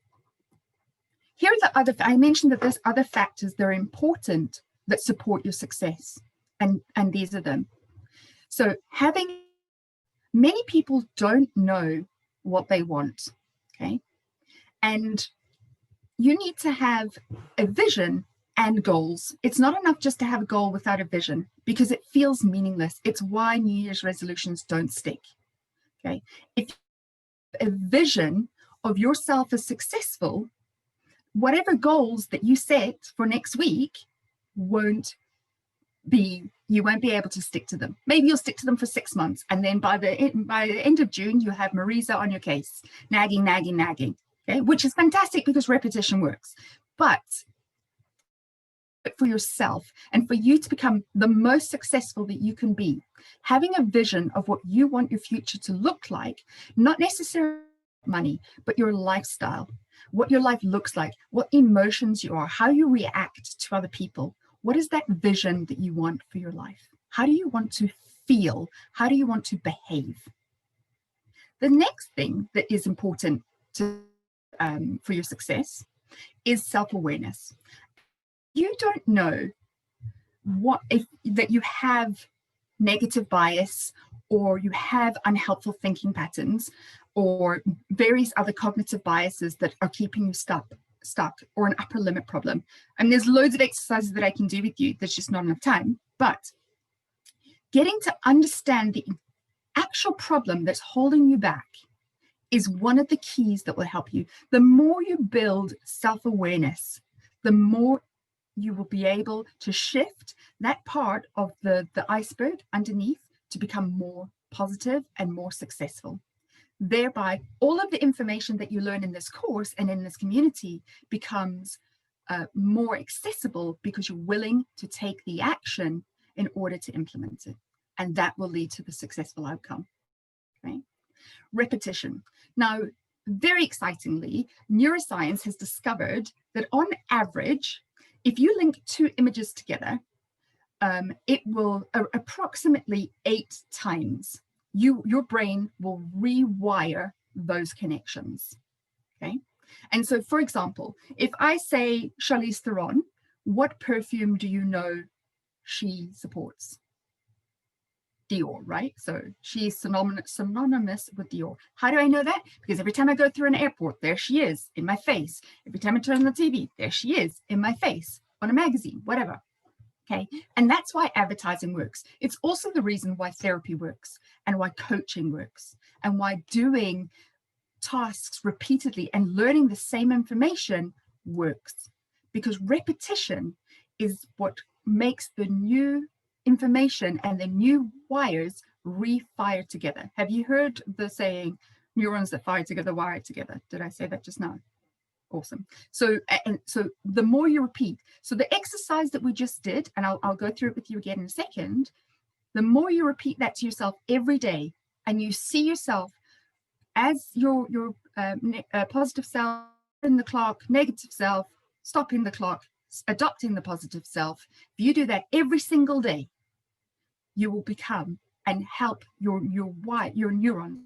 here are the other, I mentioned that there's other factors that are important that support your success. And these are them. So many people don't know what they want, okay? And you need to have a vision and goals. It's not enough just to have a goal without a vision because it feels meaningless. It's why New Year's resolutions don't stick, okay? If you have a vision of yourself as successful, whatever goals that you set for next week you won't be able to stick to them. Maybe you'll stick to them for 6 months, and then by the end of June, you'll have Marisa on your case, nagging, okay? Which is fantastic because repetition works. But for yourself and for you to become the most successful that you can be, having a vision of what you want your future to look like, not necessarily money, but your lifestyle, what your life looks like, what emotions you are, how you react to other people. What is that vision that you want for your life? How do you want to feel? How do you want to behave? The next thing that is important for your success is self-awareness. You don't know that you have negative bias, or you have unhelpful thinking patterns, or various other cognitive biases that are keeping you stuck, or an upper limit problem. And there's loads of exercises that I can do with you. There's just not enough time. But getting to understand the actual problem that's holding you back is one of the keys that will help you. The more you build self-awareness, the more you will be able to shift that part of the iceberg underneath to become more positive and more successful. Thereby, all of the information that you learn in this course and in this community becomes more accessible because you're willing to take the action in order to implement it. And that will lead to the successful outcome. Okay? Repetition. Now, very excitingly, neuroscience has discovered that on average, if you link 2 images together, it will approximately 8 times. Your brain will rewire those connections, okay? And so, for example, if I say Charlize Theron, what perfume do you know she supports? Dior, right? So she's synonymous with Dior. How do I know that? Because every time I go through an airport, there she is in my face. Every time I turn on the TV, there she is in my face, on a magazine, whatever. Okay, and that's why advertising works. It's also the reason why therapy works, and why coaching works, and why doing tasks repeatedly and learning the same information works. Because repetition is what makes the new information and the new wires refire together. Have you heard the saying, neurons that fire together wire together? Did I say that just now? Awesome. So the more you repeat, so the exercise that we just did, and I'll go through it with you again in a second, the more you repeat that to yourself every day, and you see yourself as your positive self, in the clock, negative self, stopping the clock, adopting the positive self, if you do that every single day, you will become and help your neurons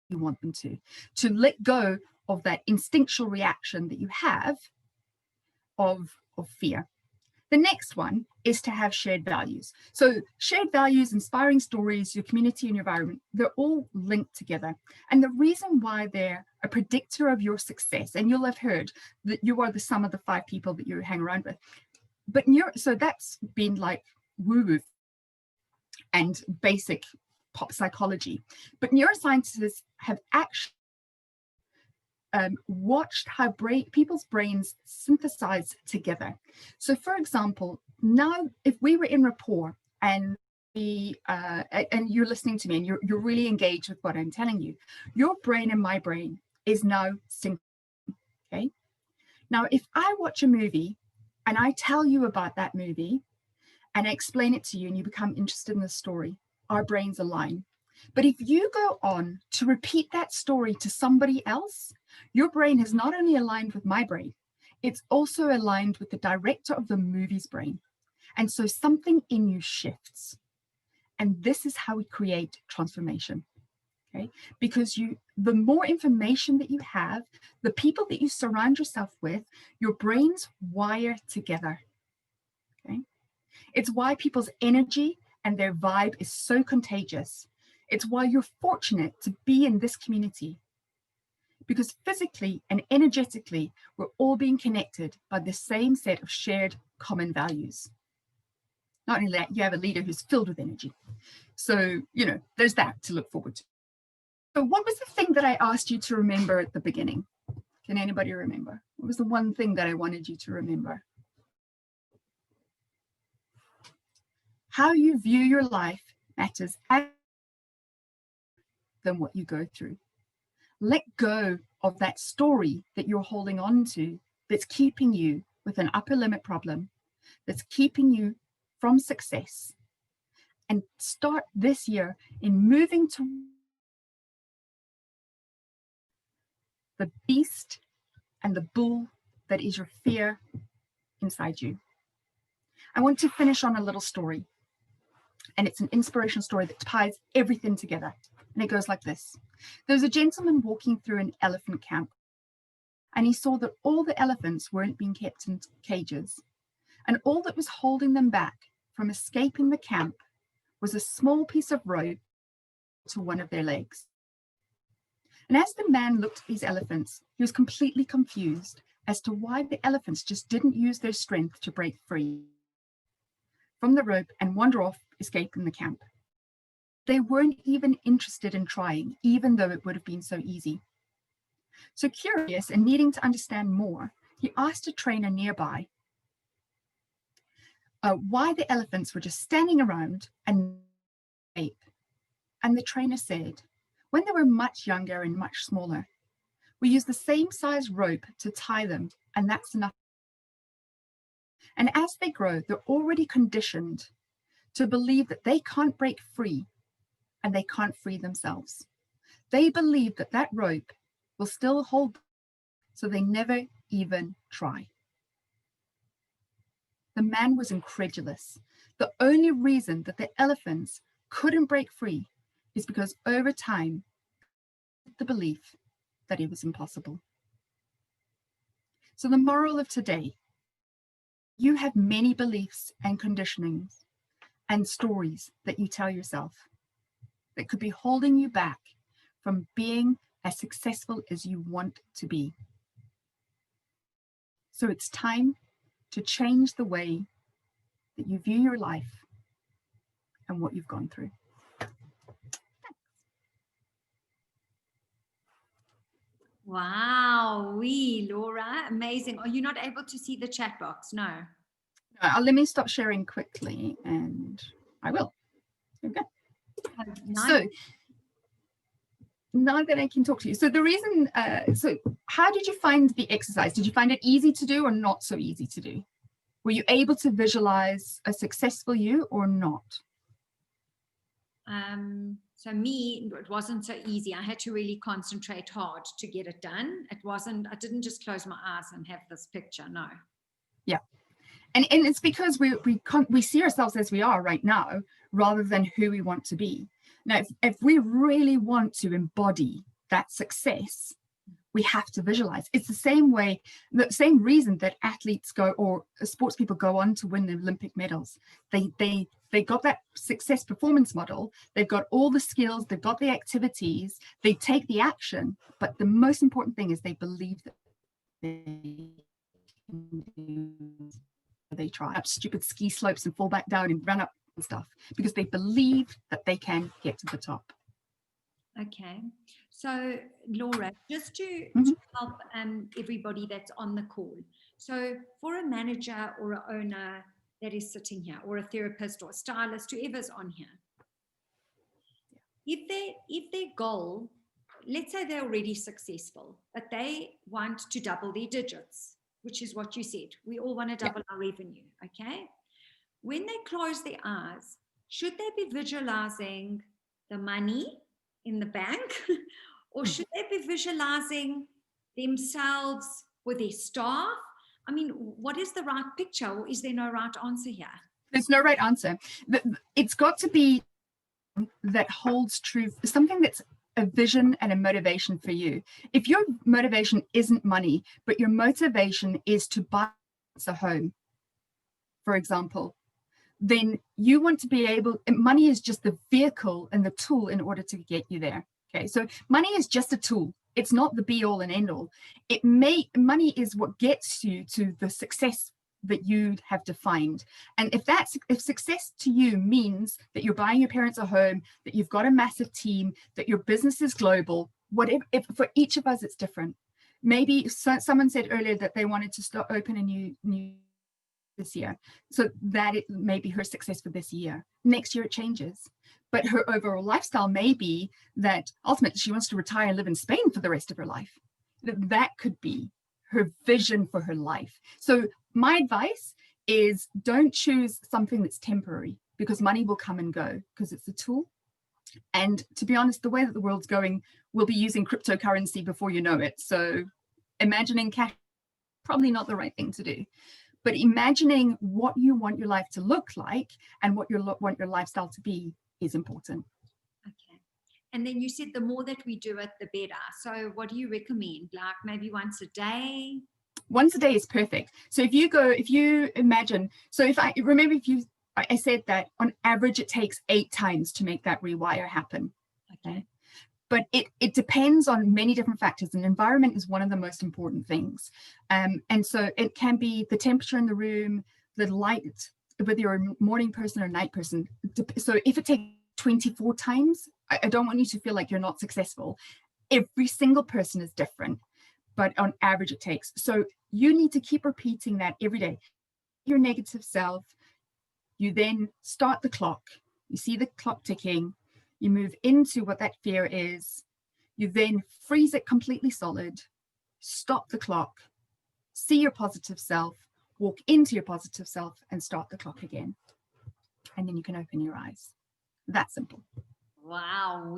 you want them to let go of that instinctual reaction that you have of fear. The next one is to have shared values. So shared values, inspiring stories, your community and your environment, they're all linked together. And the reason why they're a predictor of your success, and you'll have heard that you are the sum of the 5 people that you hang around with. But so that's been like woo-woo and basic pop psychology. But neuroscientists have actually watched how people's brains synthesize together. So for example, now if we were in rapport and and you're listening to me and you're really engaged with what I'm telling you, your brain and my brain is now synced. Okay. Now, if I watch a movie and I tell you about that movie and I explain it to you and you become interested in the story, our brains align. But if you go on to repeat that story to somebody else, your brain has not only aligned with my brain, it's also aligned with the director of the movie's brain. And so something in you shifts. And this is how we create transformation. Okay? Because the more information that you have, the people that you surround yourself with, your brains wire together. Okay? It's why people's energy and their vibe is so contagious. It's why you're fortunate to be in this community. Because physically and energetically, we're all being connected by the same set of shared common values. Not only that, you have a leader who's filled with energy. So, there's that to look forward to. So what was the thing that I asked you to remember at the beginning? Can anybody remember? What was the one thing that I wanted you to remember? How you view your life matters than what you go through. Let go of that story that you're holding on to that's keeping you with an upper limit problem, that's keeping you from success, and start this year in moving to the beast and the bull that is your fear inside you. I want to finish on a little story, and it's an inspirational story that ties everything together. And it goes like this. There was a gentleman walking through an elephant camp, and he saw that all the elephants weren't being kept in cages, and all that was holding them back from escaping the camp was a small piece of rope to one of their legs. And as the man looked at these elephants, he was completely confused as to why the elephants just didn't use their strength to break free from the rope and wander off, escaping the camp. They weren't even interested in trying, even though it would have been so easy. So curious and needing to understand more, he asked a trainer nearby why the elephants were just standing around and escape. And the trainer said, when they were much younger and much smaller, we use the same size rope to tie them, and that's enough. And as they grow, they're already conditioned to believe that they can't break free and they can't free themselves. They believe that that rope will still hold them, so they never even try. The man was incredulous. The only reason that the elephants couldn't break free is because over time, the belief that it was impossible. So the moral of today, you have many beliefs and conditionings and stories that you tell yourself that could be holding you back from being as successful as you want to be. So it's time to change the way that you view your life and what you've gone through. Wow, Laura, amazing. Are you not able to see the chat box? No. No, let me stop sharing quickly and I will. There we go. Nice. So now that I can talk to you. So the reason, so how did you find the exercise? Did you find it easy to do or not so easy to do? Were you able to visualize a successful you or not? So me, it wasn't so easy. I had to really concentrate hard to get it done. I didn't just close my eyes and have this picture, no. Yeah. And it's because we see ourselves as we are right now, rather than who we want to be. Now, if we really want to embody that success, we have to visualize. It's the same way, the same reason that athletes go, or sports people go on to win the Olympic medals. They got that success performance model. They've got all the skills, they've got the activities, they take the action. But the most important thing is they believe that they can do. They try up stupid ski slopes and fall back down and run up and stuff because they believe that they can get to the top. Okay, so Laura, just to help everybody that's on the call. So for a manager or an owner that is sitting here, or a therapist or a stylist, whoever's on here, if their goal, let's say they're already successful, but they want to double their digits, which is what you said. We all want to double our revenue, okay? When they close their eyes, should they be visualizing the money in the bank, or should they be visualizing themselves with their staff? I mean, what is the right picture, or is there no right answer here? There's no right answer. It's got to be that holds true, something that's a vision and a motivation for you. If your motivation isn't money, but your motivation is to buy a home, for example, then you want to be able, money is just the vehicle and the tool in order to get you there. Okay, so money is just a tool. It's not the be all and end all. Money is what gets you to the success that you have defined. And if success to you means that you're buying your parents a home, that you've got a massive team, that your business is global, whatever, for each of us, it's different. Maybe someone said earlier that they wanted to open a new this year. So that it may be her success for this year. Next year it changes. But her overall lifestyle may be that ultimately she wants to retire and live in Spain for the rest of her life. That could be her vision for her life. So my advice is don't choose something that's temporary, because money will come and go because it's a tool. And to be honest, the way that the world's going, we'll be using cryptocurrency before you know it. So imagining cash, probably not the right thing to do. But imagining what you want your life to look like and what you want your lifestyle to be is important. Okay. And then you said the more that we do it, the better. So what do you recommend? Like maybe once a day? Once a day is perfect. So if you imagine, so I said that on average it takes 8 times to make that rewire happen. Okay. But it depends on many different factors, and environment is one of the most important things. And so it can be the temperature in the room, the light, whether you're a morning person or night person. So if it takes 24 times, I don't want you to feel like you're not successful. Every single person is different, but on average it takes. So you need to keep repeating that every day. Your negative self, you then start the clock. You see the clock ticking. You move into what that fear is. You then freeze it completely solid, stop the clock, see your positive self, walk into your positive self, and start the clock again. And then you can open your eyes. That simple. Wow.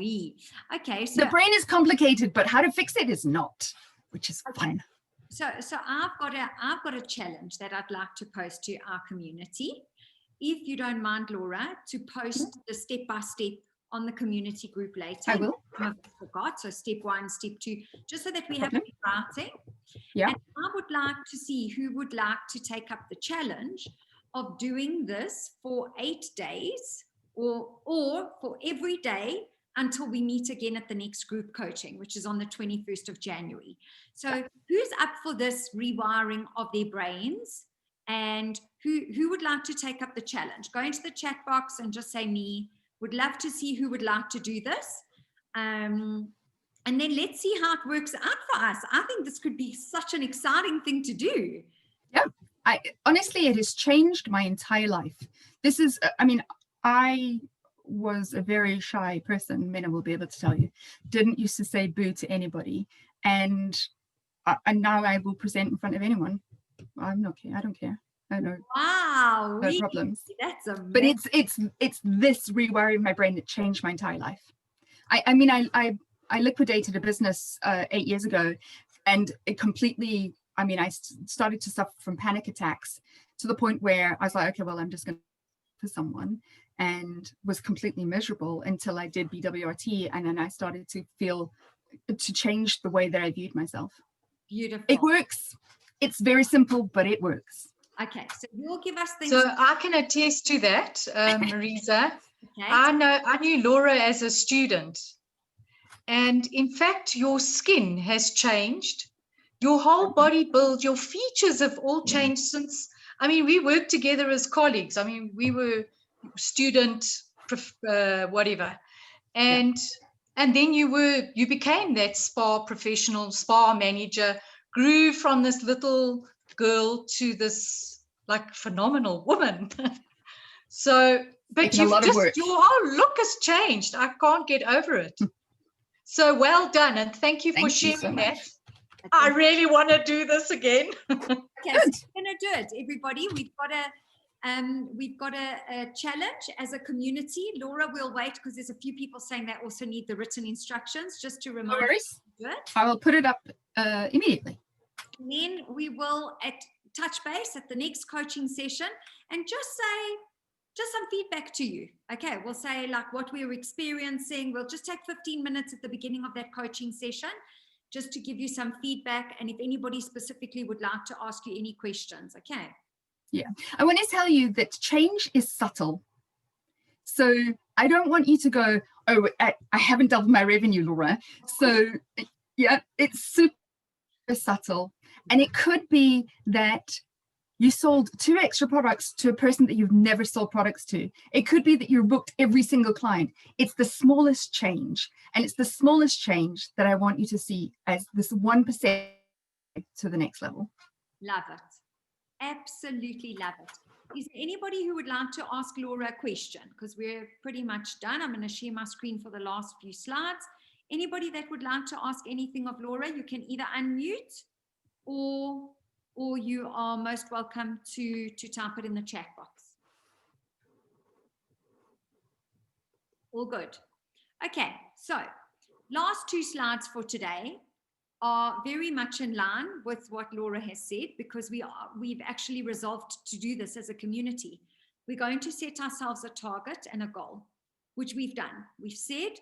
Okay. So the brain is complicated, but how to fix it is not, which is fun. So I've got a challenge that I'd like to post to our community. If you don't mind, Laura, to post the step-by-step on the community group later. I will. I forgot. So step 1, step 2, just so that we have it in writing. Yeah. And I would like to see who would like to take up the challenge of doing this for 8 days or for every day until we meet again at the next group coaching, which is on the 21st of January. So who's up for this rewiring of their brains? And who would like to take up the challenge? Go into the chat box and just say me. Would love to see who would like to do this. And then let's see how it works out for us. I think this could be such an exciting thing to do. Yeah, honestly, it has changed my entire life. This is, I was a very shy person, Mena will be able to tell you. Didn't used to say boo to anybody. And now I will present in front of anyone. I don't care. Oh no, Wow, no really? problems. That's amazing. But it's this rewiring my brain that changed my entire life. I mean, I liquidated a business 8 years ago, and it completely, I mean, I started to suffer from panic attacks to the point where I was like, okay, well, I'm just going to for someone, and was completely miserable until I did BWRT, and then I started to change the way that I viewed myself. Beautiful. It works. It's very simple, but it works. Okay, so you'll give us things. So I can attest to that, Marisa. Okay. I knew Laura as a student, and in fact, your skin has changed. Your whole body build, your features have all changed since. I mean, we worked together as colleagues. I mean, we were student, whatever, and then you became that spa professional, spa manager, grew from this little girl to this like phenomenal woman. So, but your whole look has changed. I can't get over it. So well done, and thank you for sharing that. I really want to do this again. Okay, so we're going to do it, everybody. We've got a challenge as a community. Laura, we'll wait because there's a few people saying they also need the written instructions, just to remind you to do it. I will put it up immediately. And then we will touch base at the next coaching session and just some feedback to you. Okay, we'll say like what we were experiencing. We'll just take 15 minutes at the beginning of that coaching session just to give you some feedback, and if anybody specifically would like to ask you any questions. Okay. Yeah, I want to tell you that change is subtle. So I don't want you to go, oh, I haven't doubled my revenue, Laura. So yeah, it's super subtle. And it could be that you sold 2 extra products to a person that you've never sold products to. It could be that you booked every single client. It's the smallest change. And it's the smallest change that I want you to see as this 1% to the next level. Love it. Absolutely love it. Is there anybody who would like to ask Laura a question? Because we're pretty much done. I'm going to share my screen for the last few slides. Anybody that would like to ask anything of Laura, you can either unmute or you are most welcome to type it in the chat box. All good. Okay, so last 2 slides for today are very much in line with what Laura has said, because we've actually resolved to do this as a community. We're going to set ourselves a target and a goal, which we've done. We've said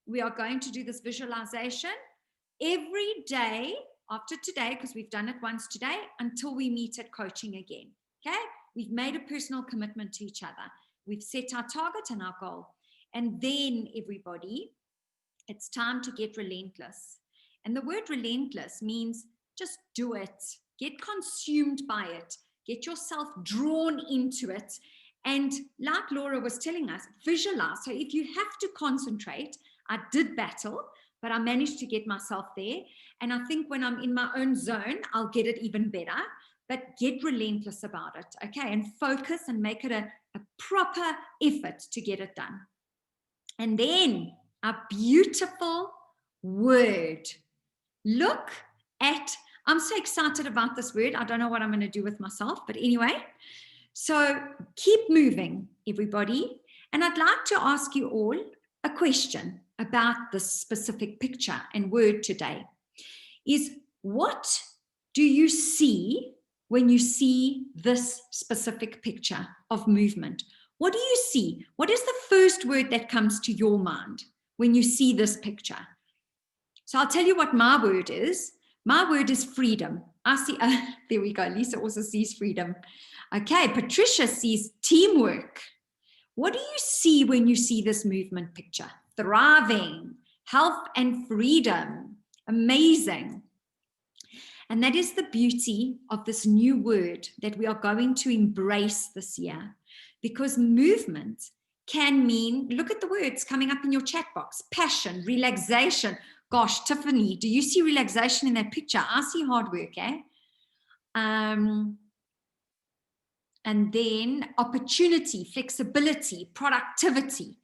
we are going to do this visualization every day after today, because we've done it once today, until we meet at coaching again. Okay, we've made a personal commitment to each other. We've set our target and our goal. And then everybody, it's time to get relentless. And the word relentless means just do it. Get consumed by it. Get yourself drawn into it. And like Laura was telling us, visualize. So if you have to concentrate, I did battle, but I managed to get myself there. And I think when I'm in my own zone, I'll get it even better. But get relentless about it, okay? And focus and make it a proper effort to get it done. And then a beautiful word. Look at, I'm so excited about this word. I don't know what I'm going to do with myself, but anyway. So keep moving, everybody. And I'd like to ask you all a question about this specific picture and word today. Is what do you see when you see this specific picture of movement? What do you see? What is the first word that comes to your mind when you see this picture? So I'll tell you what my word is. My word is freedom. I see, there we go. Lisa also sees freedom. Okay, Patricia sees teamwork. What do you see when you see this movement picture? Thriving, health and freedom. Amazing. And that is the beauty of this new word that we are going to embrace this year. Because movement can mean, look at the words coming up in your chat box, passion, relaxation. Gosh, Tiffany, do you see relaxation in that picture? I see hard work, eh? And then opportunity, flexibility, productivity.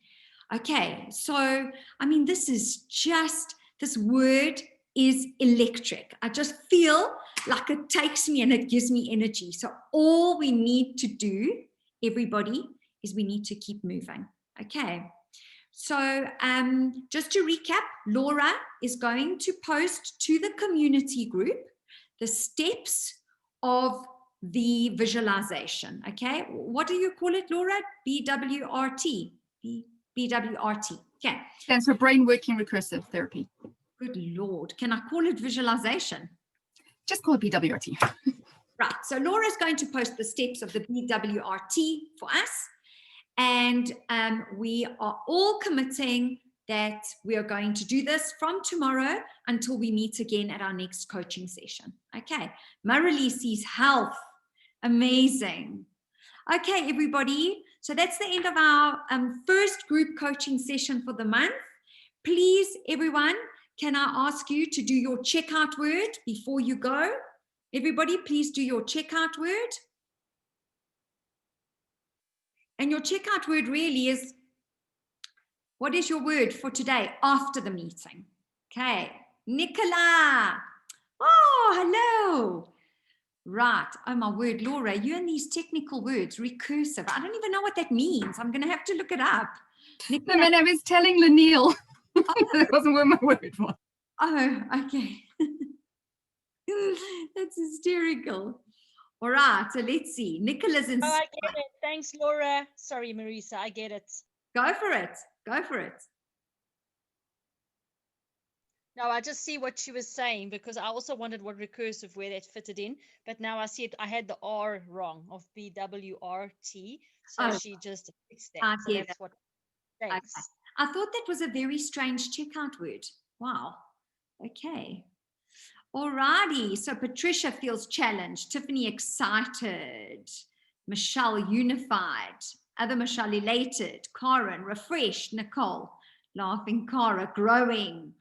Okay, so, I mean, this is just, this word is electric. I just feel like it takes me and it gives me energy. So all we need to do, everybody, is we need to keep moving. Okay. So just to recap, Laura is going to post to the community group the steps of the visualization. Okay. What do you call it, Laura? BWRT. BWRT. Okay. Stands for brain working recursive therapy. Good Lord. Can I call it visualization? Just call it BWRT. Right. So Laura is going to post the steps of the BWRT for us. And we are all committing that we are going to do this from tomorrow until we meet again at our next coaching session. Okay. Marilisi's health. Amazing. Okay, everybody. So that's the end of our first group coaching session for the month. Please, everyone, can I ask you to do your checkout word before you go? Everybody, please do your checkout word. And your checkout word really is, what is your word for today after the meeting? Okay, Nicola. Oh, hello. Right. Oh, my word, Laura, you and these technical words, recursive. I don't even know what that means. I'm going to have to look it up. Nicola. No, man, I was telling Lanil. That wasn't where my word was. Oh, okay. That's hysterical. All right, so let's see. Nicola's in. Oh, I get it. Thanks, Laura. Sorry, Marisa, I get it. Go for it. Go for it. No, I just see what she was saying because I also wondered what recursive where that fitted in. But now I see it. I had the R wrong of BWRT. So she just fixed that. So that's what. Thanks. Okay. I thought that was a very strange checkout word. Wow. Okay. Alrighty. So Patricia feels challenged. Tiffany excited. Michelle unified. Other Michelle elated. Karen refreshed. Nicole laughing. Cara growing.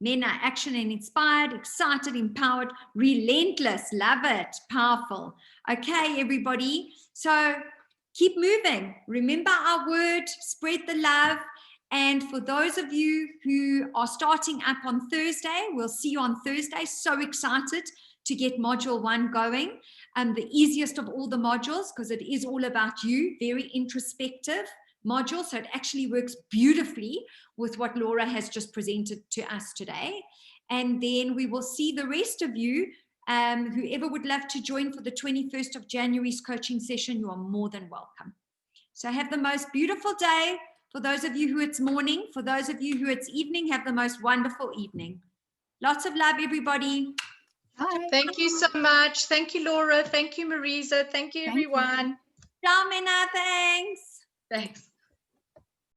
Mena action and inspired. Excited, empowered, relentless. Love it. Powerful. Okay, everybody. So keep moving. Remember our word. Spread the love. And for those of you who are starting up on Thursday, we'll see you on Thursday. So excited to get module 1 going. The easiest of all the modules because it is all about you. Very introspective module. So it actually works beautifully with what Laura has just presented to us today. And then we will see the rest of you. Whoever would love to join for the 21st of January's coaching session, you are more than welcome. So have the most beautiful day. For those of you who it's morning, for those of you who it's evening, have the most wonderful evening. Lots of love, everybody. Bye. Thank you so much. Thank you, Laura. Thank you, Marisa. Thank you, everyone. Ciao, Mena. Thanks. Thanks.